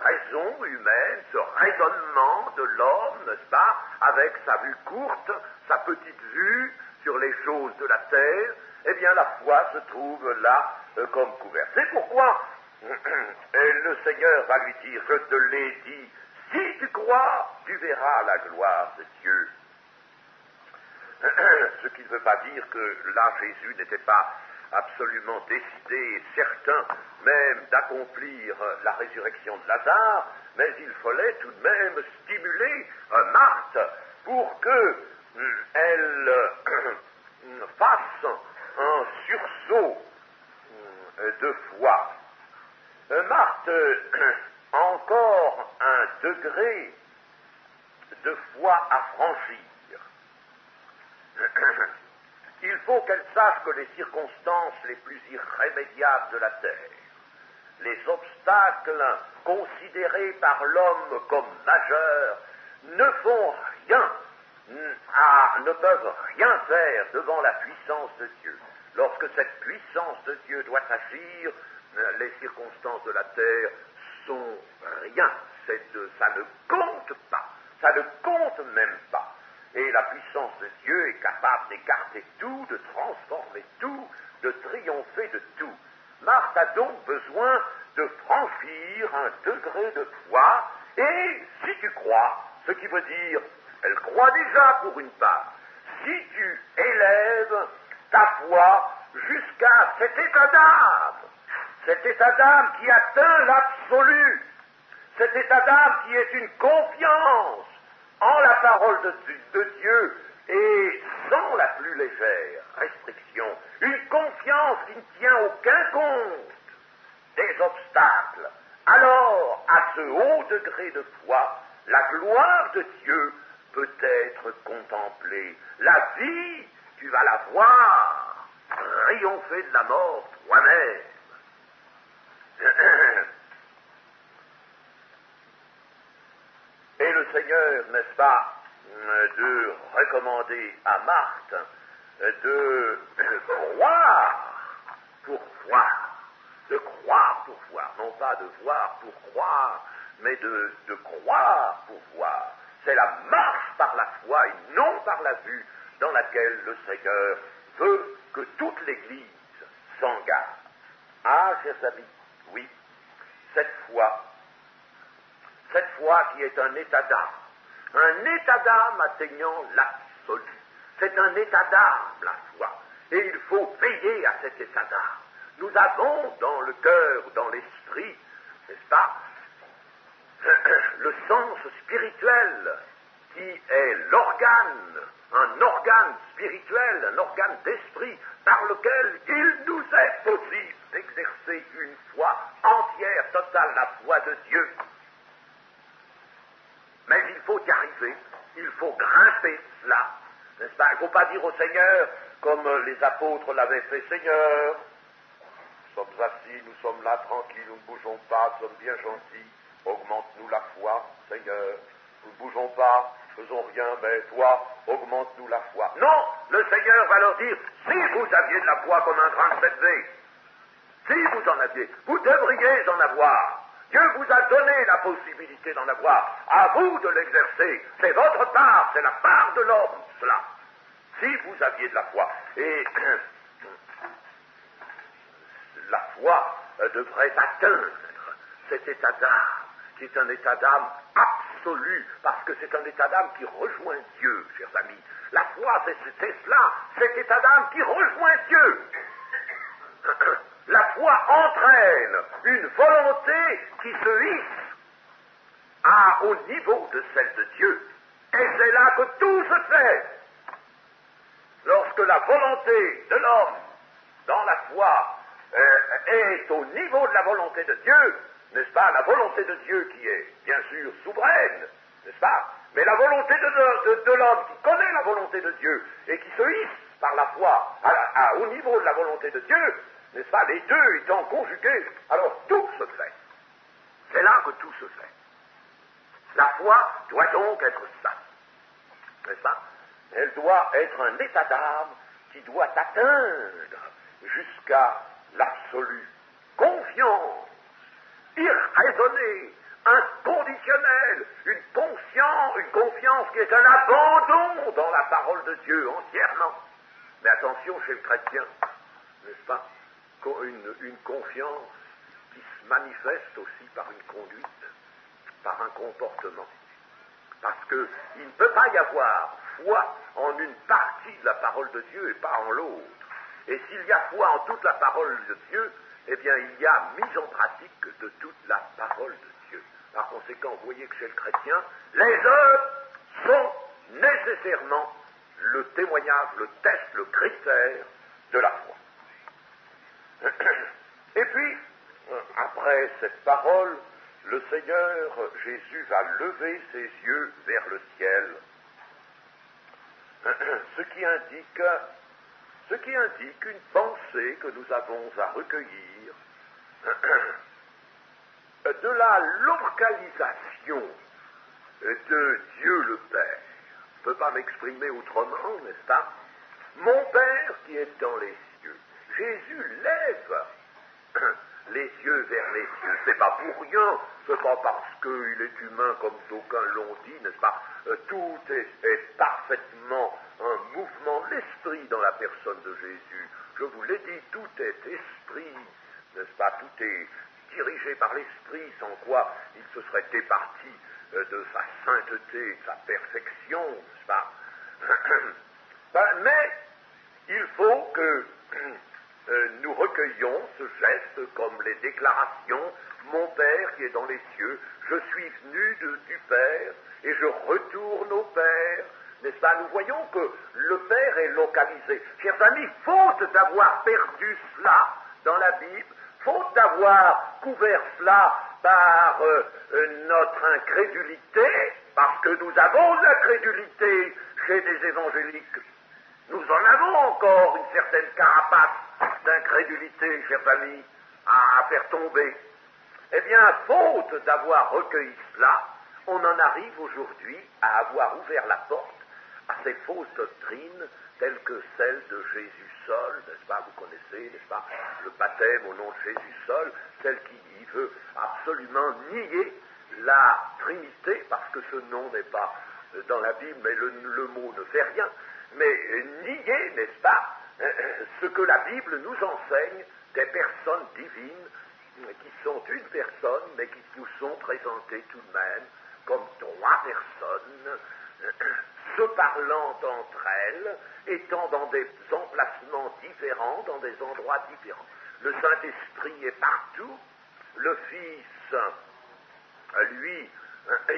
raison humaine, ce raisonnement de l'homme, n'est-ce pas, avec sa vue courte, sa petite vue sur les choses de la terre. Eh bien, la foi se trouve là comme couverte. C'est pourquoi Et le Seigneur va lui dire, je te l'ai dit, si tu crois, tu verras la gloire de Dieu. Ce qui ne veut pas dire que là, Jésus n'était pas absolument décidé et certain même d'accomplir la résurrection de Lazare, mais il fallait tout de même stimuler Marthe pour qu'elle fasse un sursaut de foi. Marthe a encore un degré de foi à franchir. Il faut qu'elle sache que les circonstances les plus irrémédiables de la terre, les obstacles considérés par l'homme comme majeurs, ne font rien, ne peuvent rien faire devant la puissance de Dieu. Lorsque cette puissance de Dieu doit agir, les circonstances de la terre sont rien. Ça ne compte pas, ça ne compte même pas. Et la puissance de Dieu est capable d'écarter tout, de transformer tout, de triompher de tout. Marthe a donc besoin de franchir un degré de foi, et si tu crois, ce qui veut dire, elle croit déjà pour une part, si tu élèves ta foi jusqu'à cet état d'âme qui atteint l'absolu, cet état d'âme qui est une confiance en la parole de Dieu et sans la plus légère restriction, une confiance qui ne tient aucun compte des obstacles, alors à ce haut degré de foi, la gloire de Dieu peut être contemplée. La vie, tu vas la voir triompher de la mort toi-même. Et le Seigneur, n'est-ce pas, de recommander à Marthe de croire pour voir, de croire pour voir, non pas de voir pour croire, mais de croire pour voir. C'est la marche par la foi et non par la vue dans laquelle le Seigneur veut que toute l'Église s'engage. Ah, chers amis, oui, cette foi qui est un état d'âme atteignant l'absolu. C'est un état d'âme, la foi, et il faut veiller à cet état d'âme. Nous avons dans le cœur, dans l'esprit, n'est-ce pas, le sens spirituel qui est un organe spirituel, un organe d'esprit par lequel il nous est possible d'exercer une foi entière, totale, la foi de Dieu. Mais il faut y arriver, il faut grimper cela, n'est-ce pas? Il ne faut pas dire au Seigneur, comme les apôtres l'avaient fait, Seigneur, nous sommes assis, nous sommes là tranquilles, nous ne bougeons pas, nous sommes bien gentils, augmente-nous la foi, Seigneur, nous ne bougeons pas, faisons rien, mais toi, augmente-nous la foi. Non, le Seigneur va leur dire, si vous aviez de la foi comme un grain de sénévé, si vous en aviez, vous devriez en avoir. Dieu vous a donné la possibilité d'en avoir. À vous de l'exercer. C'est votre part, c'est la part de l'homme, cela. Si vous aviez de la foi. Et la foi devrait atteindre cet état d'âme, qui est un état d'âme absolu, parce que c'est un état d'âme qui rejoint Dieu, chers amis. La foi, c'est cela, cet état d'âme qui rejoint Dieu. La foi entraîne une volonté qui se hisse au niveau de celle de Dieu. Et c'est là que tout se fait. Lorsque la volonté de l'homme dans la foi est au niveau de la volonté de Dieu, n'est-ce pas, la volonté de Dieu qui est bien sûr souveraine, n'est-ce pas, mais la volonté de l'homme qui connaît la volonté de Dieu et qui se hisse par la foi au niveau de la volonté de Dieu, n'est-ce pas, les deux étant conjugués, alors tout se fait. C'est là que tout se fait. La foi doit donc être ça, n'est-ce pas? Elle doit être un état d'âme qui doit atteindre jusqu'à l'absolue confiance, irraisonnée, inconditionnelle, une confiance qui est un abandon dans la parole de Dieu entièrement. Mais attention chez le chrétien, n'est-ce pas? Une confiance qui se manifeste aussi par une conduite, par un comportement. Parce qu'il ne peut pas y avoir foi en une partie de la parole de Dieu et pas en l'autre. Et s'il y a foi en toute la parole de Dieu, eh bien il y a mise en pratique de toute la parole de Dieu. Par conséquent, vous voyez que chez le chrétien, les œuvres sont nécessairement le témoignage, le test, le critère de la foi. Et puis, après cette parole, le Seigneur Jésus va lever ses yeux vers le ciel, ce qui indique une pensée que nous avons à recueillir de la localisation de Dieu le Père. Je ne peux pas m'exprimer autrement, n'est-ce pas? Mon Père qui est dans les cieux. Jésus lève les yeux vers les cieux. C'est pas pour rien, c'est pas parce qu'il est humain comme d'aucuns l'ont dit, n'est-ce pas? Tout est parfaitement un mouvement de l'esprit dans la personne de Jésus. Je vous l'ai dit, tout est esprit, n'est-ce pas? Tout est dirigé par l'esprit, sans quoi il se serait départi de sa sainteté, de sa perfection, n'est-ce pas? Mais il faut que nous recueillons ce geste comme les déclarations « Mon Père qui est dans les cieux, je suis venu du Père et je retourne au Père ». N'est-ce pas? Nous voyons que le Père est localisé. Chers amis, faute d'avoir perdu cela dans la Bible, faute d'avoir couvert cela par notre incrédulité, parce que nous avons l'incrédulité chez des évangéliques, nous en avons encore une certaine carapace d'incrédulité, chers amis, à faire tomber. Eh bien, faute d'avoir recueilli cela, on en arrive aujourd'hui à avoir ouvert la porte à ces fausses doctrines telles que celle de Jésus seul, n'est-ce pas? Vous connaissez, n'est-ce pas, le baptême au nom de Jésus seul, celle qui veut absolument nier la Trinité, parce que ce nom n'est pas dans la Bible, mais le mot ne fait rien, mais nier, n'est-ce pas, ce que la Bible nous enseigne des personnes divines qui sont une personne, mais qui nous sont présentées tout de même comme trois personnes, se parlant entre elles, étant dans des emplacements différents, dans des endroits différents. Le Saint-Esprit est partout, le Fils, lui,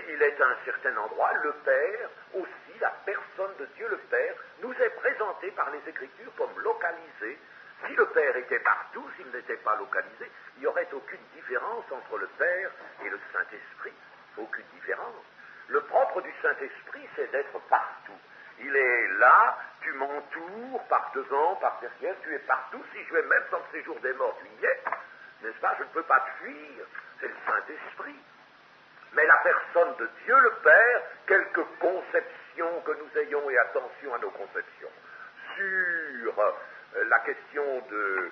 il est à un certain endroit, le Père aussi, la personne de Dieu le Père, nous est présenté par les Écritures comme localisé. Si le Père était partout, s'il n'était pas localisé, il n'y aurait aucune différence entre le Père et le Saint-Esprit. Aucune différence. Le propre du Saint-Esprit, c'est d'être partout. Il est là, tu m'entoures par devant, par derrière, tu es partout. Si je vais même dans le séjour des morts, tu y es, n'est-ce pas? Je ne peux pas te fuir. C'est le Saint-Esprit. Mais la personne de Dieu le Père, quelque conception que nous ayons, et attention à nos conceptions, sur la question de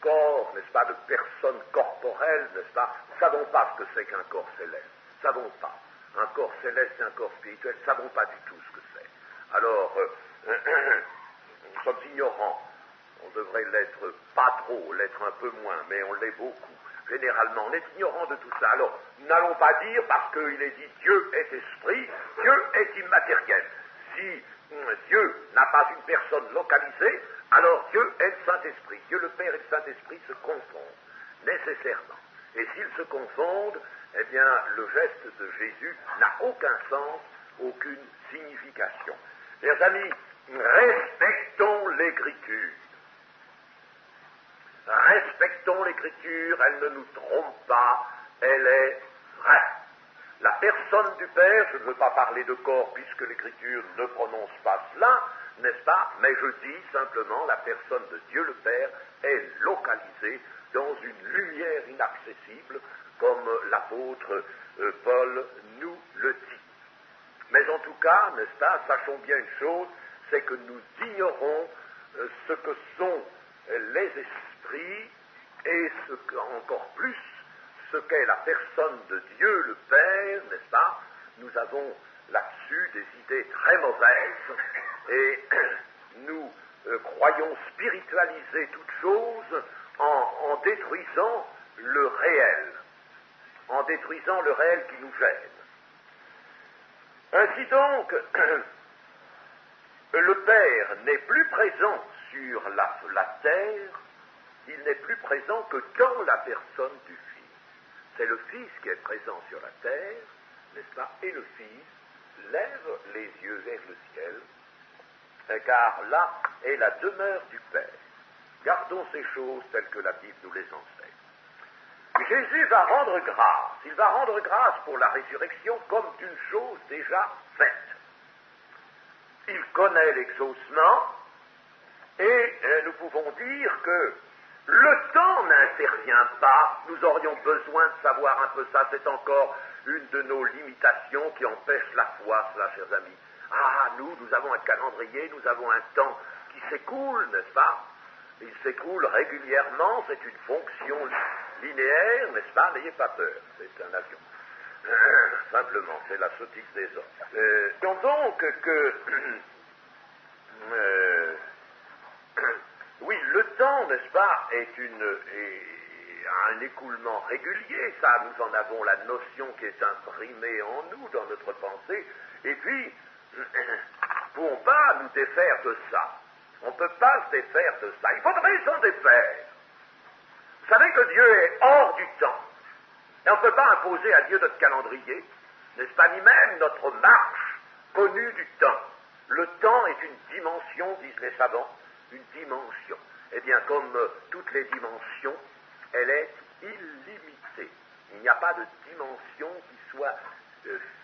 corps, n'est-ce pas, de personnes corporelles, n'est-ce pas, nous ne savons pas ce que c'est qu'un corps céleste. Nous ne savons pas. Un corps céleste et un corps spirituel, nous ne savons pas du tout ce que c'est. Alors, nous sommes ignorants. On devrait l'être pas trop, l'être un peu moins, mais on l'est beaucoup. Généralement, on est ignorant de tout ça. Alors, nous n'allons pas dire, parce qu'il est dit Dieu est esprit, Dieu est immatériel. Si Dieu n'a pas une personne localisée, alors Dieu est le Saint-Esprit. Dieu le Père et le Saint-Esprit se confondent, nécessairement. Et s'ils se confondent, eh bien, le geste de Jésus n'a aucun sens, aucune signification. Chers amis, respectons l'Écriture. Respectons l'Écriture, elle ne nous trompe pas, elle est vraie. La personne du Père, je ne veux pas parler de corps puisque l'Écriture ne prononce pas cela, n'est-ce pas? Mais je dis simplement, la personne de Dieu le Père est localisée dans une lumière inaccessible, comme l'apôtre Paul nous le dit. Mais en tout cas, n'est-ce pas, sachons bien une chose, c'est que nous ignorons ce que sont les esprits et encore plus ce qu'est la personne de Dieu le Père, n'est-ce pas? Nous avons là-dessus des idées très mauvaises et nous croyons spiritualiser toute chose en détruisant le réel, en détruisant le réel qui nous gêne. Ainsi donc, le Père n'est plus présent sur la terre, il n'est plus présent que dans la personne du Fils. C'est le Fils qui est présent sur la terre, n'est-ce pas? Et le Fils lève les yeux vers le ciel, car là est la demeure du Père. Gardons ces choses telles que la Bible nous les enseigne. Jésus va rendre grâce. Il va rendre grâce pour la résurrection comme d'une chose déjà faite. Il connaît l'exaucement et nous pouvons dire que le temps n'intervient pas. Nous aurions besoin de savoir un peu ça. C'est encore une de nos limitations qui empêche la foi, cela, chers amis. Ah, nous avons un calendrier, nous avons un temps qui s'écoule, n'est-ce pas? Il s'écoule régulièrement, c'est une fonction linéaire, n'est-ce pas? N'ayez pas peur, c'est un avion. Simplement, c'est la sottise des hommes. Donc que oui, le temps, n'est-ce pas, est un écoulement régulier, ça, nous en avons la notion qui est imprimée en nous, dans notre pensée, et puis, nous ne pouvons pas nous défaire de ça. On ne peut pas se défaire de ça. Il faudrait s'en défaire. Vous savez que Dieu est hors du temps. Et on ne peut pas imposer à Dieu notre calendrier, n'est-ce pas, ni même notre marche connue du temps. Le temps est une dimension, disent les savants, une dimension. Eh bien, comme toutes les dimensions, elle est illimitée. Il n'y a pas de dimension qui soit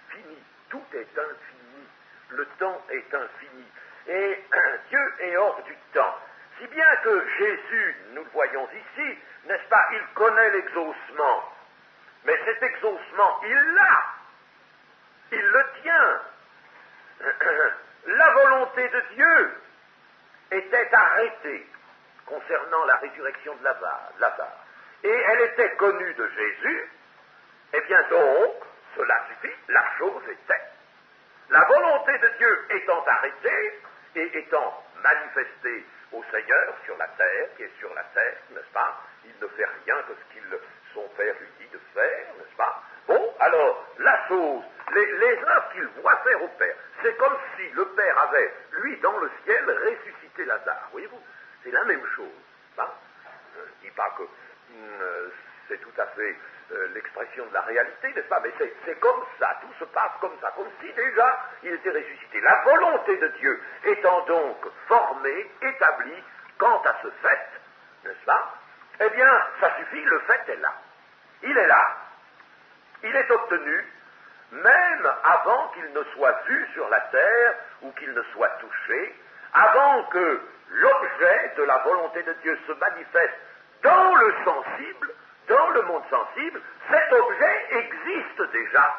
finie. Tout est infini. Le temps est infini. Et Dieu est hors du temps. Si bien que Jésus, nous le voyons ici, n'est-ce pas, il connaît l'exaucement. Mais cet exaucement, il l'a. Il le tient. La volonté de Dieu était arrêtée concernant la résurrection de Lazare. Et elle était connue de Jésus. Eh bien donc, cela suffit, la chose est faite. La volonté de Dieu étant arrêtée et étant manifestée au Seigneur sur la terre, qui est sur la terre, n'est-ce pas? Il ne fait rien que ce qu'il son Père lui dit de faire, n'est-ce pas? Bon, alors, la chose, les œuvres qu'il voit faire au Père, c'est comme si le Père avait, lui, dans le ciel, ressuscité Lazare, voyez-vous? C'est la même chose, hein? Je ne dis pas que c'est tout à fait l'expression de la réalité, n'est-ce pas? Mais c'est comme ça, tout se passe comme ça, comme si déjà il était ressuscité. La volonté de Dieu étant donc formée, établie, quant à ce fait, n'est-ce pas? Eh bien, ça suffit, le fait est là. Il est là. Il est obtenu, même avant qu'il ne soit vu sur la terre ou qu'il ne soit touché, avant que l'objet de la volonté de Dieu se manifeste dans le sensible, dans le monde sensible, cet objet existe déjà.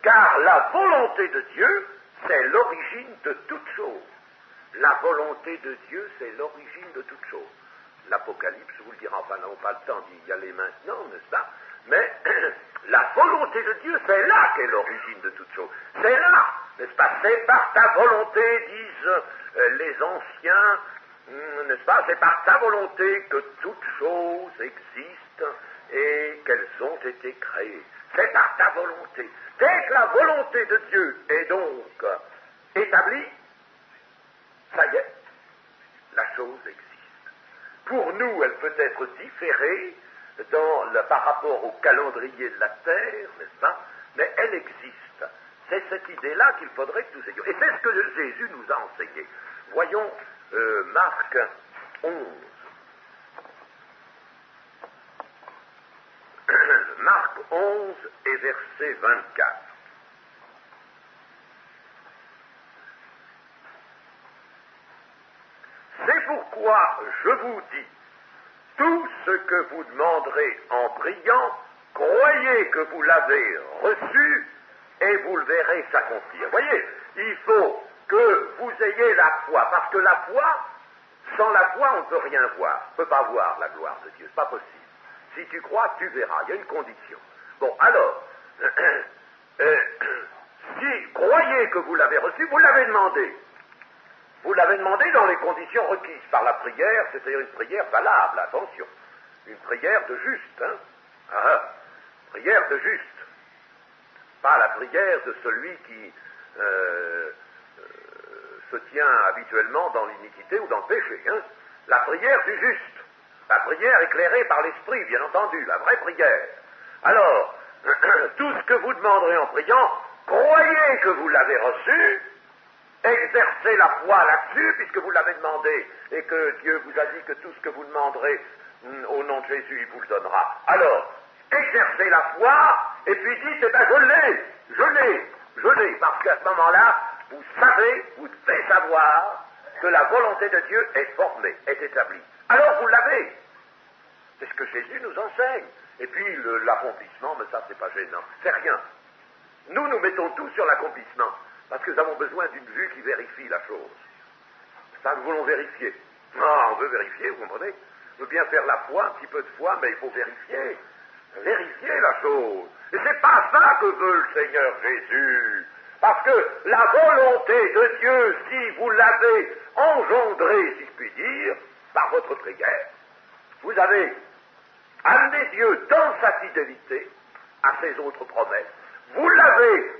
Car la volonté de Dieu, c'est l'origine de toute chose. La volonté de Dieu, c'est l'origine de toute chose. L'Apocalypse vous le dira, enfin, nous n'avons pas le temps d'y aller maintenant, n'est-ce pas? Mais la volonté de Dieu, c'est là qu'est l'origine de toute chose. C'est là, n'est-ce pas? C'est par ta volonté, disent les anciens, n'est-ce pas? C'est par ta volonté que toutes choses existent et qu'elles ont été créées. C'est par ta volonté. Dès que la volonté de Dieu est donc établie, ça y est, la chose existe. Pour nous, elle peut être différée par rapport au calendrier de la terre, n'est-ce pas? Mais elle existe. C'est cette idée-là qu'il faudrait que nous ayons. Et c'est ce que Jésus nous a enseigné. Voyons Marc 11. Marc 11 et verset 24. C'est pourquoi je vous dis, tout ce que vous demanderez en priant, croyez que vous l'avez reçu et vous le verrez s'accomplir. Voyez, il faut que vous ayez la foi, parce que la foi, sans la foi, on ne peut rien voir. On ne peut pas voir la gloire de Dieu, c'est pas possible. Si tu crois, tu verras, il y a une condition. Bon, alors, si croyez que vous l'avez reçu, vous l'avez demandé. Vous l'avez demandé dans les conditions requises par la prière, c'est-à-dire une prière valable, attention. une prière de juste, hein. Prière de juste. Pas la prière de celui qui se tient habituellement dans l'iniquité ou dans le péché, hein. La prière du juste. La prière éclairée par l'esprit, bien entendu, la vraie prière. Alors, tout ce que vous demanderez en priant, croyez que vous l'avez reçu, exercez la foi là-dessus, puisque vous l'avez demandé, et que Dieu vous a dit que tout ce que vous demanderez au nom de Jésus, il vous le donnera. Alors, exercez la foi, et puis dites, eh bien, je l'ai, parce qu'à ce moment-là, vous savez, vous devez savoir que la volonté de Dieu est formée, est établie. Alors vous l'avez. C'est ce que Jésus nous enseigne. Et puis l'accomplissement, mais ça c'est pas gênant, c'est rien. Nous mettons tout sur l'accomplissement, parce que nous avons besoin d'une vue qui vérifie la chose. Ça, nous voulons vérifier. Ah, on veut vérifier, vous comprenez? On veut bien faire la foi, un petit peu de foi, mais il faut vérifier. Vérifier la chose. Et c'est pas ça que veut le Seigneur Jésus. Parce que la volonté de Dieu, si vous l'avez engendrée, si je puis dire, par votre prière, vous avez amené Dieu dans sa fidélité à ses autres promesses. Vous l'avez,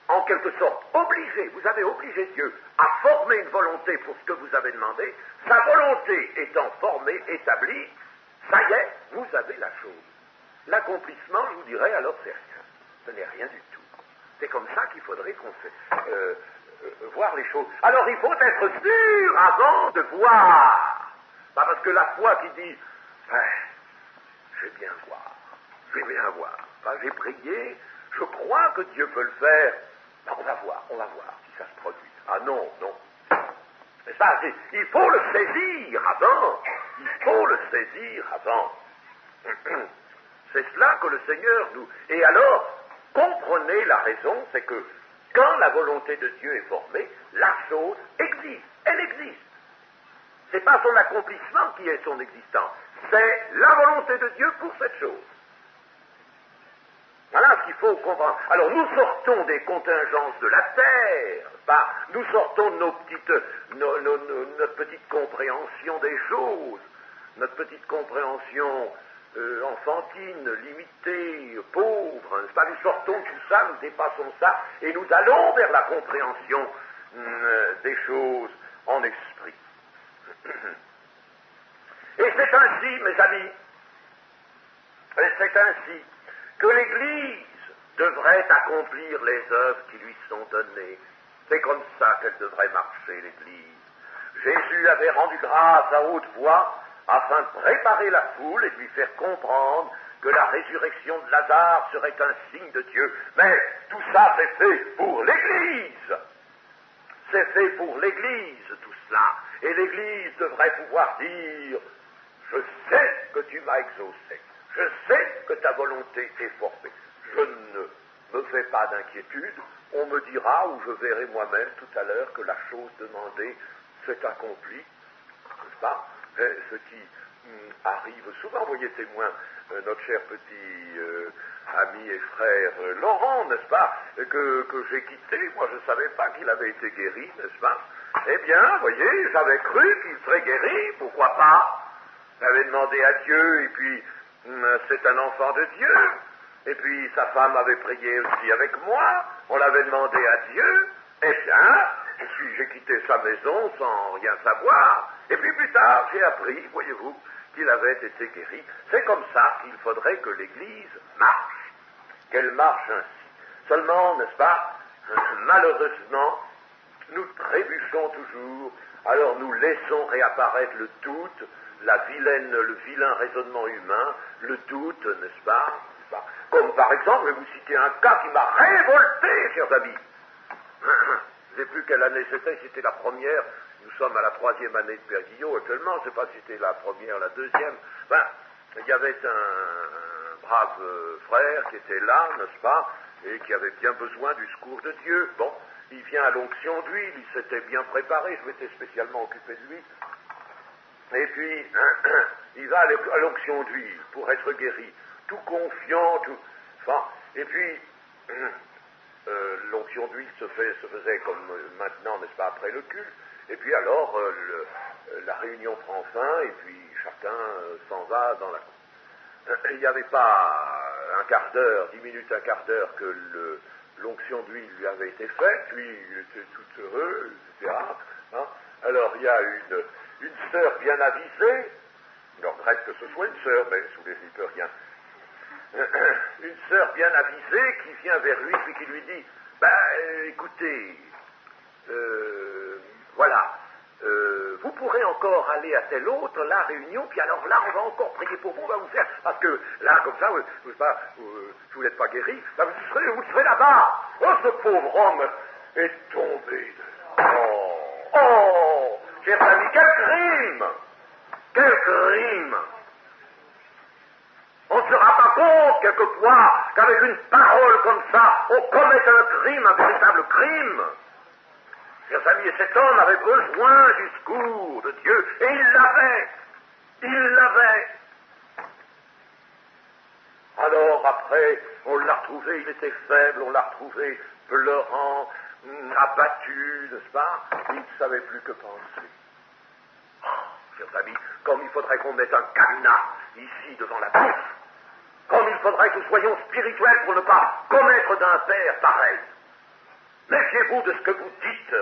en quelque sorte, obligé, vous avez obligé Dieu à former une volonté pour ce que vous avez demandé. Sa volonté étant formée, établie, ça y est, vous avez la chose. L'accomplissement, je vous dirais, alors c'est rien. Ce n'est rien du tout. C'est comme ça qu'il faudrait qu'on voir les choses. Alors il faut être sûr avant de voir. Pas parce que la foi qui dit, je vais bien voir. J'ai prié, je crois que Dieu peut le faire. On va voir si ça se produit. Ah non. Mais ça, il faut le saisir avant. C'est cela que le Seigneur nous... Et alors, comprenez la raison, c'est que quand la volonté de Dieu est formée, la chose existe. Elle existe. C'est pas son accomplissement qui est son existence. C'est la volonté de Dieu pour cette chose. Voilà ce qu'il faut comprendre. Alors nous sortons des contingences de la terre, nous sortons de notre petite compréhension des choses, notre petite compréhension enfantine, limitée, pauvre, n'est-ce pas? Nous sortons de tout ça, nous dépassons ça, et nous allons vers la compréhension des choses en esprit. Et c'est ainsi, mes amis, que l'Église devrait accomplir les œuvres qui lui sont données. C'est comme ça qu'elle devrait marcher, l'Église. Jésus avait rendu grâce à haute voix afin de préparer la foule et de lui faire comprendre que la résurrection de Lazare serait un signe de Dieu. Mais tout ça, c'est fait pour l'Église. C'est fait pour l'Église, tout cela. Et l'Église devrait pouvoir dire, je sais que tu m'as exaucé. Je sais que ta volonté est formée. Je ne me fais pas d'inquiétude. On me dira, ou je verrai moi-même tout à l'heure, que la chose demandée s'est accomplie. N'est-ce pas? Ce qui arrive souvent. Vous voyez, témoin, notre cher petit ami et frère Laurent, n'est-ce pas, que j'ai quitté. Moi, je ne savais pas qu'il avait été guéri, n'est-ce pas? Eh bien, vous voyez, j'avais cru qu'il serait guéri. Pourquoi pas? J'avais demandé à Dieu, et puis c'est un enfant de Dieu. Et puis sa femme avait prié aussi avec moi. On l'avait demandé à Dieu. Eh bien, j'ai quitté sa maison sans rien savoir. Et puis plus tard, j'ai appris, voyez-vous, qu'il avait été guéri. C'est comme ça qu'il faudrait que l'Église marche. Qu'elle marche ainsi. Seulement, n'est-ce pas, malheureusement, nous trébuchons toujours. Alors nous laissons réapparaître le doute, le vilain raisonnement humain, le doute, n'est-ce pas? Comme par exemple, je vais vous citer un cas qui m'a révolté, chers amis. Je ne sais plus quelle année c'était la première. Nous sommes à la 3e année de Père Guillot actuellement, je ne sais pas si c'était la première, la 2e. Il y avait un brave frère qui était là, n'est-ce pas, et qui avait bien besoin du secours de Dieu. Bon, il vient à l'onction d'huile, il s'était bien préparé, je m'étais spécialement occupé de lui. Et puis, il va à l'onction d'huile pour être guéri, tout confiant, et puis, l'onction d'huile se faisait comme maintenant, n'est-ce pas, après le culte. Et puis alors, la réunion prend fin, et puis chacun s'en va dans la cour. il n'y avait pas un quart d'heure, 10 minutes, un quart d'heure que l'onction d'huile lui avait été faite, lui il était tout heureux, etc. Hein. Alors il y a une sœur bien avisée, il regrette que ce soit une sœur, mais sous les il peut rien. Une sœur bien avisée qui vient vers lui puis qui lui dit, écoutez, voilà, vous pourrez encore aller à telle autre, la réunion, puis alors là, on va encore prier pour vous, on va vous faire, parce que là, comme ça, vous n'êtes pas guéri, là, vous serez là-bas. Oh, ce pauvre homme est tombé de... Oh, chers amis, quel crime! Quel crime! On ne se rend pas compte, quelquefois, qu'avec une parole comme ça, on commet un crime, un véritable crime. Chers amis, et cet homme avait besoin du secours de Dieu, et il l'avait. Il l'avait. Alors après, on l'a retrouvé, il était faible, on l'a retrouvé pleurant, abattu, n'est-ce pas? Il ne savait plus que penser. Oh, chers amis, comme il faudrait qu'on mette un cadenas ici devant la bouche, comme il faudrait que nous soyons spirituels pour ne pas commettre d'un père pareil. Méfiez-vous de ce que vous dites,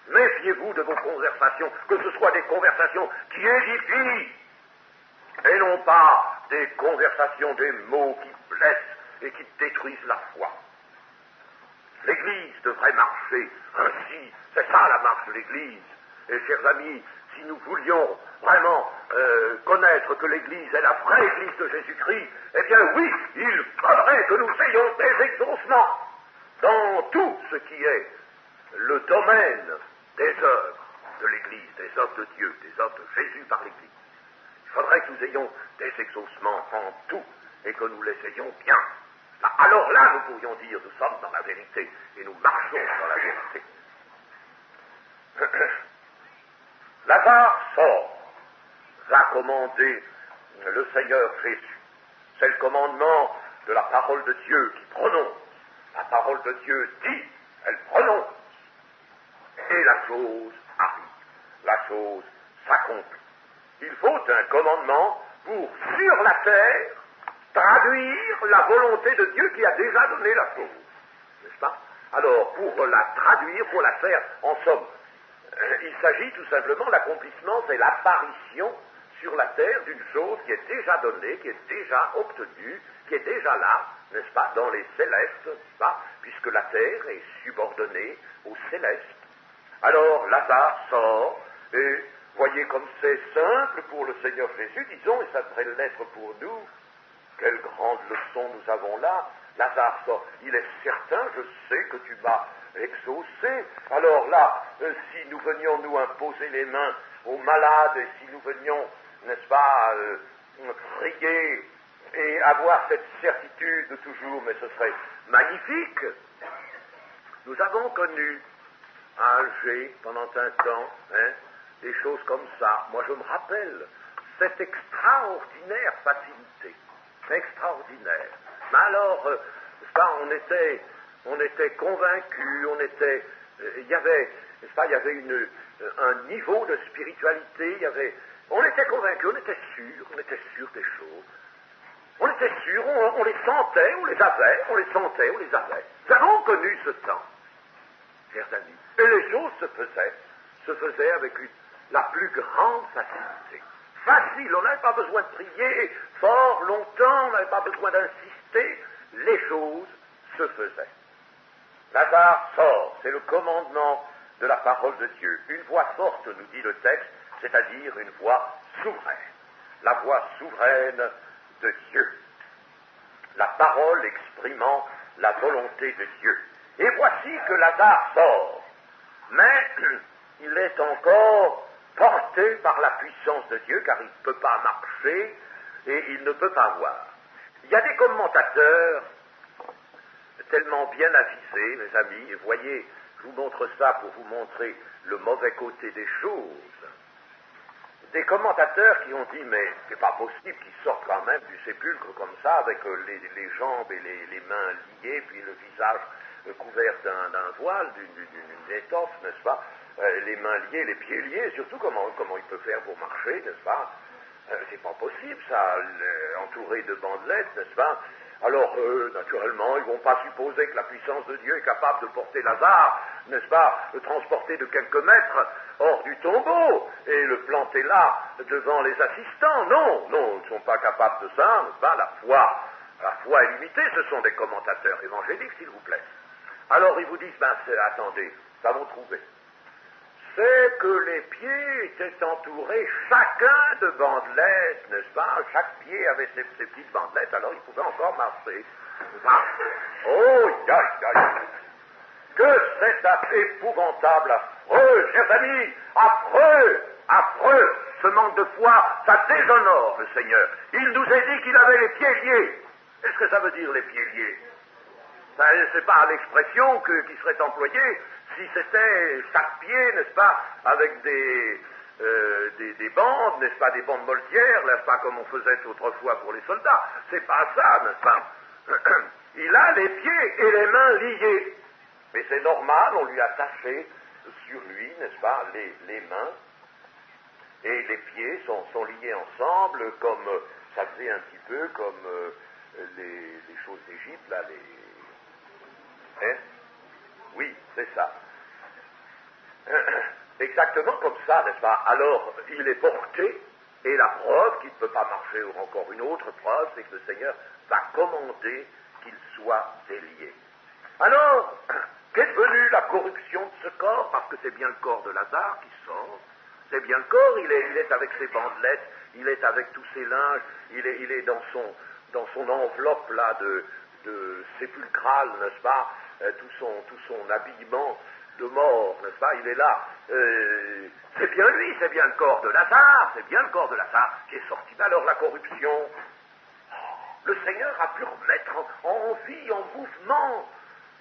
méfiez-vous de vos conversations, que ce soit des conversations qui édifient, et non pas des conversations, des mots qui blessent et qui détruisent la foi. L'Église devrait marcher ainsi, c'est ça la marche de l'Église. Et chers amis, si nous voulions vraiment connaître que l'Église est la vraie Église de Jésus-Christ, eh bien oui, il faudrait que nous ayons des exaucements dans tout ce qui est le domaine des œuvres de l'Église, des œuvres de Dieu, des œuvres de Jésus par l'Église. Il faudrait que nous ayons des exaucements en tout et que nous les ayons bien. Alors là, nous pourrions dire, nous sommes dans la vérité et nous marchons dans la vérité. Lazare sort, va commander le Seigneur Jésus. C'est le commandement de la parole de Dieu qui prononce. La parole de Dieu dit, elle prononce. Et la chose arrive. La chose s'accomplit. Il faut un commandement pour, sur la terre, traduire la volonté de Dieu qui a déjà donné la chose. N'est-ce pas? Alors, pour la traduire, pour la faire, en somme, il s'agit tout simplement, l'accomplissement, c'est l'apparition sur la terre d'une chose qui est déjà donnée, qui est déjà obtenue, qui est déjà là, n'est-ce pas, dans les célestes, n'est-ce pas, puisque la terre est subordonnée aux célestes. Alors, Lazare sort, et voyez comme c'est simple pour le Seigneur Jésus, disons, et ça devrait l'être pour nous. Quelle grande leçon nous avons là. Lazare sort, il est certain, je sais que tu m'as exaucé. Alors là, si nous venions nous imposer les mains aux malades, et si nous venions, n'est-ce pas, prier et avoir cette certitude toujours, mais ce serait magnifique. Nous avons connu à Alger, pendant un temps, des choses comme ça. Moi, je me rappelle cette extraordinaire facilité. Extraordinaire. Mais alors, on était convaincus, il y avait un niveau de spiritualité, on était convaincus, on était sûrs des choses. On était sûrs, on les sentait, on les avait. Nous avons connu ce temps, chers amis. Et les choses se faisaient avec la plus grande facilité. Facile, on n'avait pas besoin de prier fort longtemps, on n'avait pas besoin d'insister, les choses se faisaient. Lazare sort, c'est le commandement de la parole de Dieu. Une voix forte, nous dit le texte, c'est-à-dire une voix souveraine. La voix souveraine de Dieu. La parole exprimant la volonté de Dieu. Et voici que Lazare sort. Mais il est encore porté par la puissance de Dieu, car il ne peut pas marcher et il ne peut pas voir. Il y a des commentateurs tellement bien avisés, mes amis, et voyez, je vous montre ça pour vous montrer le mauvais côté des choses. Des commentateurs qui ont dit, mais c'est pas possible qu'ils sortent quand même du sépulcre comme ça, avec les jambes et les mains liées, puis le visage couvert d'un voile, d'une étoffe, n'est-ce pas, les mains liées, les pieds liés, surtout comment il peut faire pour marcher, n'est-ce pas. C'est pas possible, ça, entouré de bandelettes, n'est-ce pas? Alors, naturellement, ils vont pas supposer que la puissance de Dieu est capable de porter Lazare, n'est-ce pas, de transporter de quelques mètres hors du tombeau et le planter là, devant les assistants. Non, non, ils ne sont pas capables de ça, n'est-ce pas? La foi est limitée, ce sont des commentateurs évangéliques, s'il vous plaît. Alors, ils vous disent, attendez, nous avons trouvé. C'est que les pieds étaient entourés chacun de bandelettes, n'est-ce pas? Chaque pied avait ses petites bandelettes, alors il pouvait encore marcher. Oh, que c'est épouvantable, affreux, chers amis, affreux, affreux. Ce manque de foi, ça déshonore le Seigneur. Il nous a dit qu'il avait les pieds liés. Qu'est-ce que ça veut dire, les pieds liés? C'est pas l'expression qui serait employée si c'était chaque pied, n'est-ce pas, avec des bandes, n'est-ce pas, des bandes moltières, n'est-ce pas, comme on faisait autrefois pour les soldats. C'est pas ça, n'est-ce pas? Il a les pieds et les mains liés. Mais c'est normal, on lui a attaché sur lui, n'est-ce pas, les mains, et les pieds sont liés ensemble, comme ça faisait un petit peu comme les choses d'Égypte, là, Hein? Oui, c'est ça. Exactement comme ça, n'est-ce pas? Alors, il est porté, et la preuve qu'il ne peut pas marcher, ou encore une autre preuve, c'est que le Seigneur va commander qu'il soit délié. Alors, qu'est devenue la corruption de ce corps? Parce que c'est bien le corps de Lazare qui sort. C'est bien le corps, il est avec ses bandelettes, il est avec tous ses linges, il est dans son enveloppe là de sépulcrale, n'est-ce pas, tout son habillement de mort, n'est-ce pas, il est là. C'est bien lui, c'est bien le corps de Lazare, c'est bien le corps de Lazare qui est sorti. Alors la corruption, le Seigneur a pu remettre en vie, en mouvement,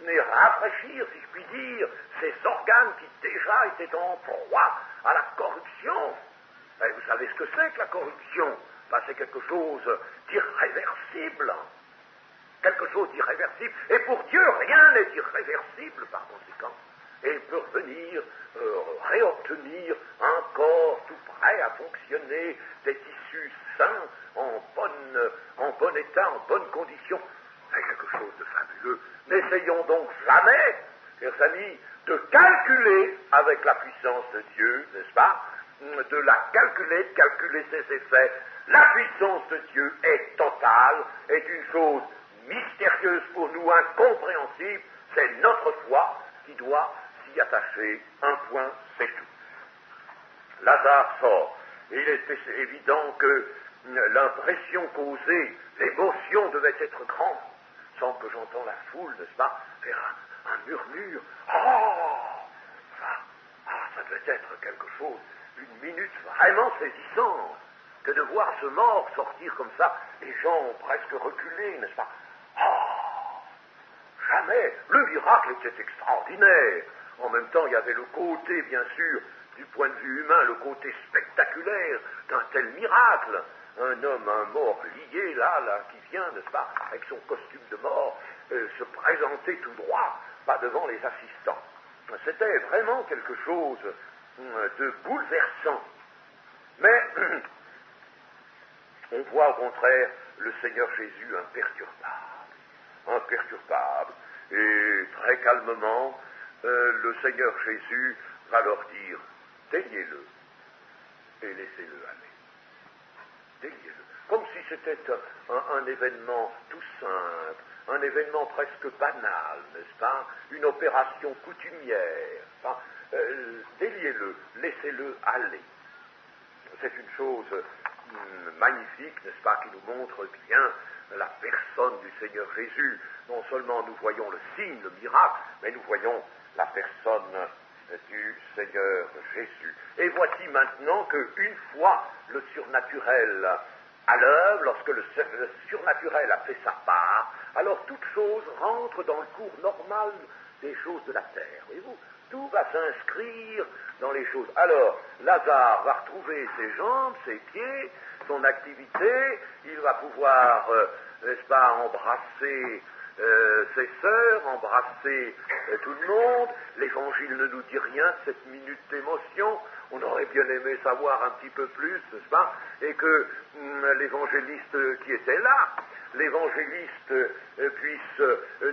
mais rafraîchir, si je puis dire, ces organes qui déjà étaient en proie à la corruption. Et vous savez ce que c'est que la corruption? C'est quelque chose d'irréversible. Quelque chose d'irréversible. Et pour Dieu, rien n'est irréversible par conséquent. Et il peut revenir, réobtenir un corps tout prêt à fonctionner, des tissus sains, en bon état, en bonne condition. C'est quelque chose de fabuleux. N'essayons donc jamais, chers amis, de calculer avec la puissance de Dieu, n'est-ce pas? De la calculer, de calculer ses effets. La puissance de Dieu est totale, est une chose mystérieuse pour nous, incompréhensible. C'est notre foi qui doit s'y attacher. Un point, c'est tout. Lazare sort. Et il est évident que l'impression causée, l'émotion devait être grande. Sans que j'entends la foule, n'est-ce pas, faire un murmure. Ça devait être quelque chose, une minute vraiment saisissante, que de voir ce mort sortir comme ça, les gens ont presque reculé, n'est-ce pas? Jamais. Le miracle était extraordinaire. En même temps, il y avait le côté, bien sûr, du point de vue humain, le côté spectaculaire d'un tel miracle. Un homme, un mort lié, là, qui vient, n'est-ce pas, avec son costume de mort, se présenter tout droit, pas devant les assistants. C'était vraiment quelque chose de bouleversant. Mais on voit au contraire le Seigneur Jésus imperturbable, et très calmement, le Seigneur Jésus va leur dire, déliez-le et laissez-le aller. Déliez-le. Comme si c'était un événement tout simple, un événement presque banal, n'est-ce pas? Une opération coutumière. Déliez-le, laissez-le aller. C'est une chose magnifique, n'est-ce pas, qui nous montre bien la personne du Seigneur Jésus. Non seulement nous voyons le signe, le miracle, mais nous voyons la personne du Seigneur Jésus. Et voici maintenant qu'une fois le surnaturel à l'œuvre, lorsque le surnaturel a fait sa part, alors toute chose rentre dans le cours normal des choses de la terre. Voyez-vous, tout va s'inscrire dans les choses. Alors, Lazare va retrouver ses jambes, ses pieds, son activité, il va pouvoir, n'est-ce pas, embrasser ses sœurs, embrasser tout le monde. L'Évangile ne nous dit rien de cette minute d'émotion. On aurait bien aimé savoir un petit peu plus, n'est-ce pas? Et que l'évangéliste qui était là, l'évangéliste puisse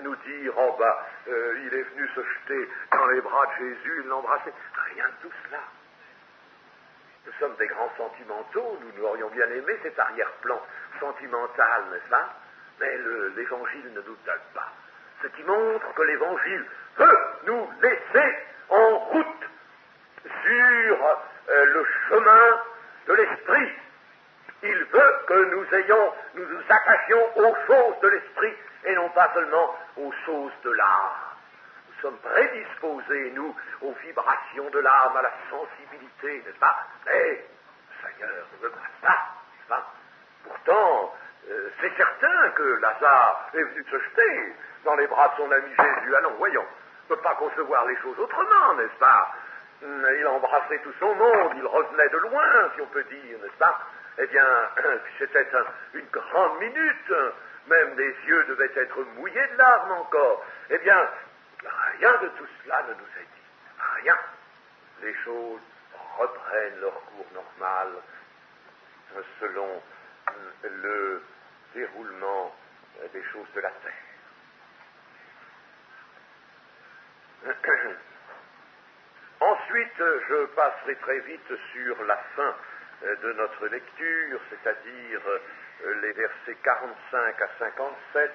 nous dire, oh bah, il est venu se jeter dans les bras de Jésus, il l'embrassait. Rien de tout cela. Nous sommes des grands sentimentaux, nous aurions bien aimé cet arrière-plan sentimental, n'est-ce pas? Mais l'évangile ne nous donne pas. Ce qui montre que l'évangile veut nous laisser en route sur le chemin de l'esprit. Il veut que nous nous attachions aux choses de l'esprit et non pas seulement aux choses de l'âme. Nous sommes prédisposés, nous, aux vibrations de l'âme, à la sensibilité, n'est-ce pas? Mais le Seigneur ne veut pas ça, n'est-ce pas? Pourtant, c'est certain que Lazare est venu se jeter dans les bras de son ami Jésus. Allons, voyons, on ne peut pas concevoir les choses autrement, n'est-ce pas? Il embrassait tout son monde, il revenait de loin, si on peut dire, n'est-ce pas? Eh bien, c'était une grande minute, même les yeux devaient être mouillés de larmes encore. Eh bien, rien de tout cela ne nous est dit. Rien. Les choses reprennent leur cours normal selon le déroulement des choses de la terre. Ensuite, je passerai très vite sur la fin de notre lecture, c'est-à-dire les versets 45 à 57.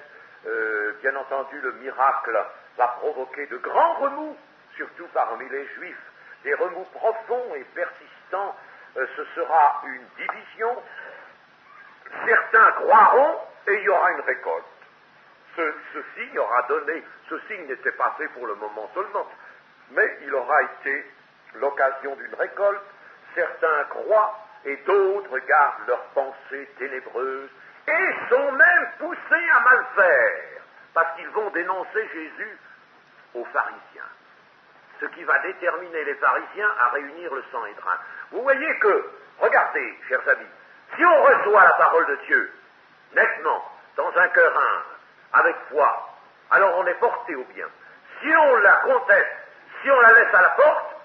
Bien entendu, le miracle va provoquer de grands remous, surtout parmi les Juifs, des remous profonds et persistants. Ce sera une division. Certains croiront et il y aura une récolte. Ce signe aura donné, ce signe n'était pas fait pour le moment seulement, mais il aura été l'occasion d'une récolte. Certains croient et d'autres gardent leurs pensées ténébreuses et sont même poussés à mal faire, parce qu'ils vont dénoncer Jésus aux pharisiens. Ce qui va déterminer les pharisiens à réunir le Sanhédrin. Vous voyez que, regardez, chers amis, si on reçoit la parole de Dieu, nettement, dans un cœur humble, avec foi, alors on est porté au bien. Si on la conteste, si on la laisse à la porte,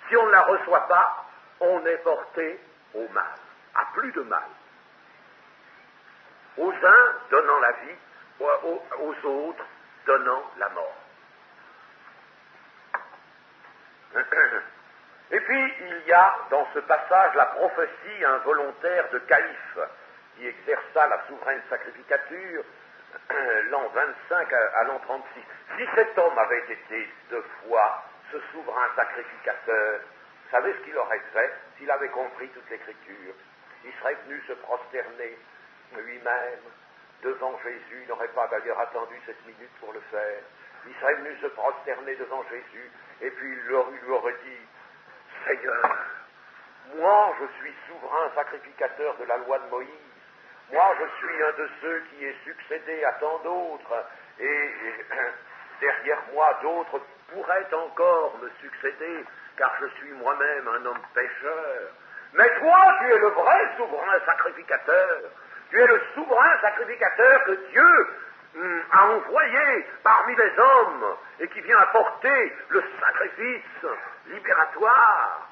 si on ne la reçoit pas, on est porté au mal, à plus de mal. Aux uns donnant la vie, aux autres donnant la mort. Et puis, il y a dans ce passage la prophétie involontaire de Caïphe, qui exerça la souveraine sacrificature l'an 25 à l'an 36. Si cet homme avait été deux fois ce souverain sacrificateur, vous savez ce qu'il aurait fait s'il avait compris toute l'Écriture? Il serait venu se prosterner lui-même devant Jésus. Il n'aurait pas d'ailleurs attendu cette minute pour le faire. Il serait venu se prosterner devant Jésus et puis il lui aurait dit: Seigneur, moi je suis souverain sacrificateur de la loi de Moïse. Moi je suis un de ceux qui est succédé à tant d'autres et derrière moi d'autres pourraient encore me succéder car je suis moi-même un homme pécheur. Mais toi tu es le vrai souverain sacrificateur. Tu es le souverain sacrificateur que Dieu a envoyé parmi les hommes et qui vient apporter le sacrifice libératoire.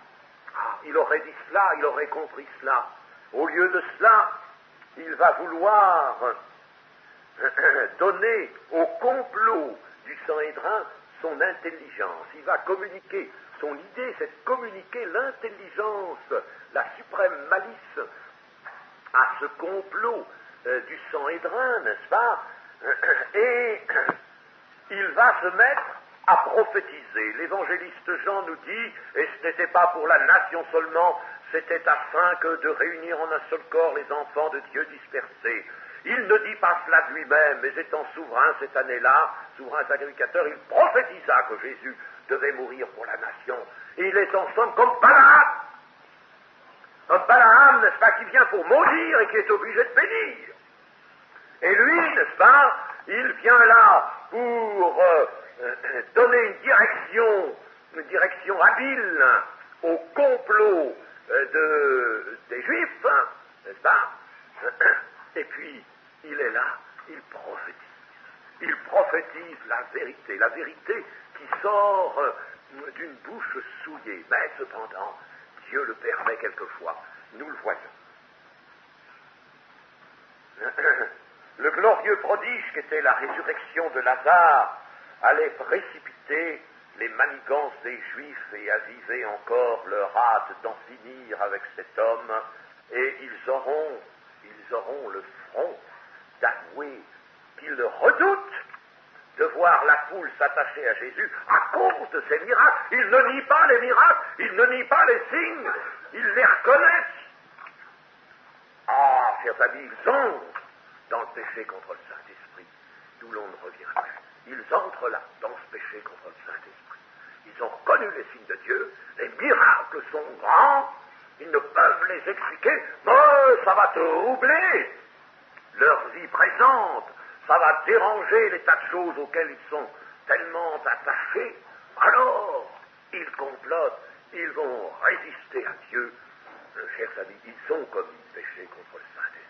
Ah, il aurait dit cela, il aurait compris cela. Au lieu de cela, il va vouloir donner au complot du Sanhédrin son intelligence. Il va communiquer, son idée c'est de communiquer l'intelligence, la suprême malice à ce complot du Sanhédrin, n'est-ce pas? Et il va se mettre à prophétiser. L'évangéliste Jean nous dit, et ce n'était pas pour la nation seulement, c'était afin que de réunir en un seul corps les enfants de Dieu dispersés. Il ne dit pas cela de lui-même, mais étant souverain cette année-là, souverain sacrificateur, il prophétisa que Jésus devait mourir pour la nation. Et il est en somme comme Balaam. Un Balaam, n'est-ce pas, qui vient pour maudire et qui est obligé de bénir. Et lui, n'est-ce pas, il vient là pour donner une direction habile au complot des Juifs, n'est-ce pas? Et puis, il est là, il prophétise. Ils prophétisent la vérité qui sort d'une bouche souillée. Mais cependant, Dieu le permet quelquefois. Nous le voyons. Le glorieux prodige qu'était la résurrection de Lazare allait précipiter les manigances des Juifs et aviver encore leur hâte d'en finir avec cet homme, et ils auront le front d'avouer qu'ils redoutent de voir la foule s'attacher à Jésus à cause de ses miracles. Ils ne nient pas les miracles, ils ne nient pas les signes, ils les reconnaissent. Ah, chers amis, ils entrent dans le péché contre le Saint-Esprit, d'où l'on ne revient plus. Ils entrent là, dans ce péché contre le Saint-Esprit. Ils ont reconnu les signes de Dieu, les miracles sont grands, ils ne peuvent les expliquer, mais ça va troubler leur vie présente, ça va déranger les tas de choses auxquelles ils sont tellement attachés. Alors, ils complotent, ils vont résister à Dieu. Chers amis, ils ont commis le péché contre le Saint-Esprit.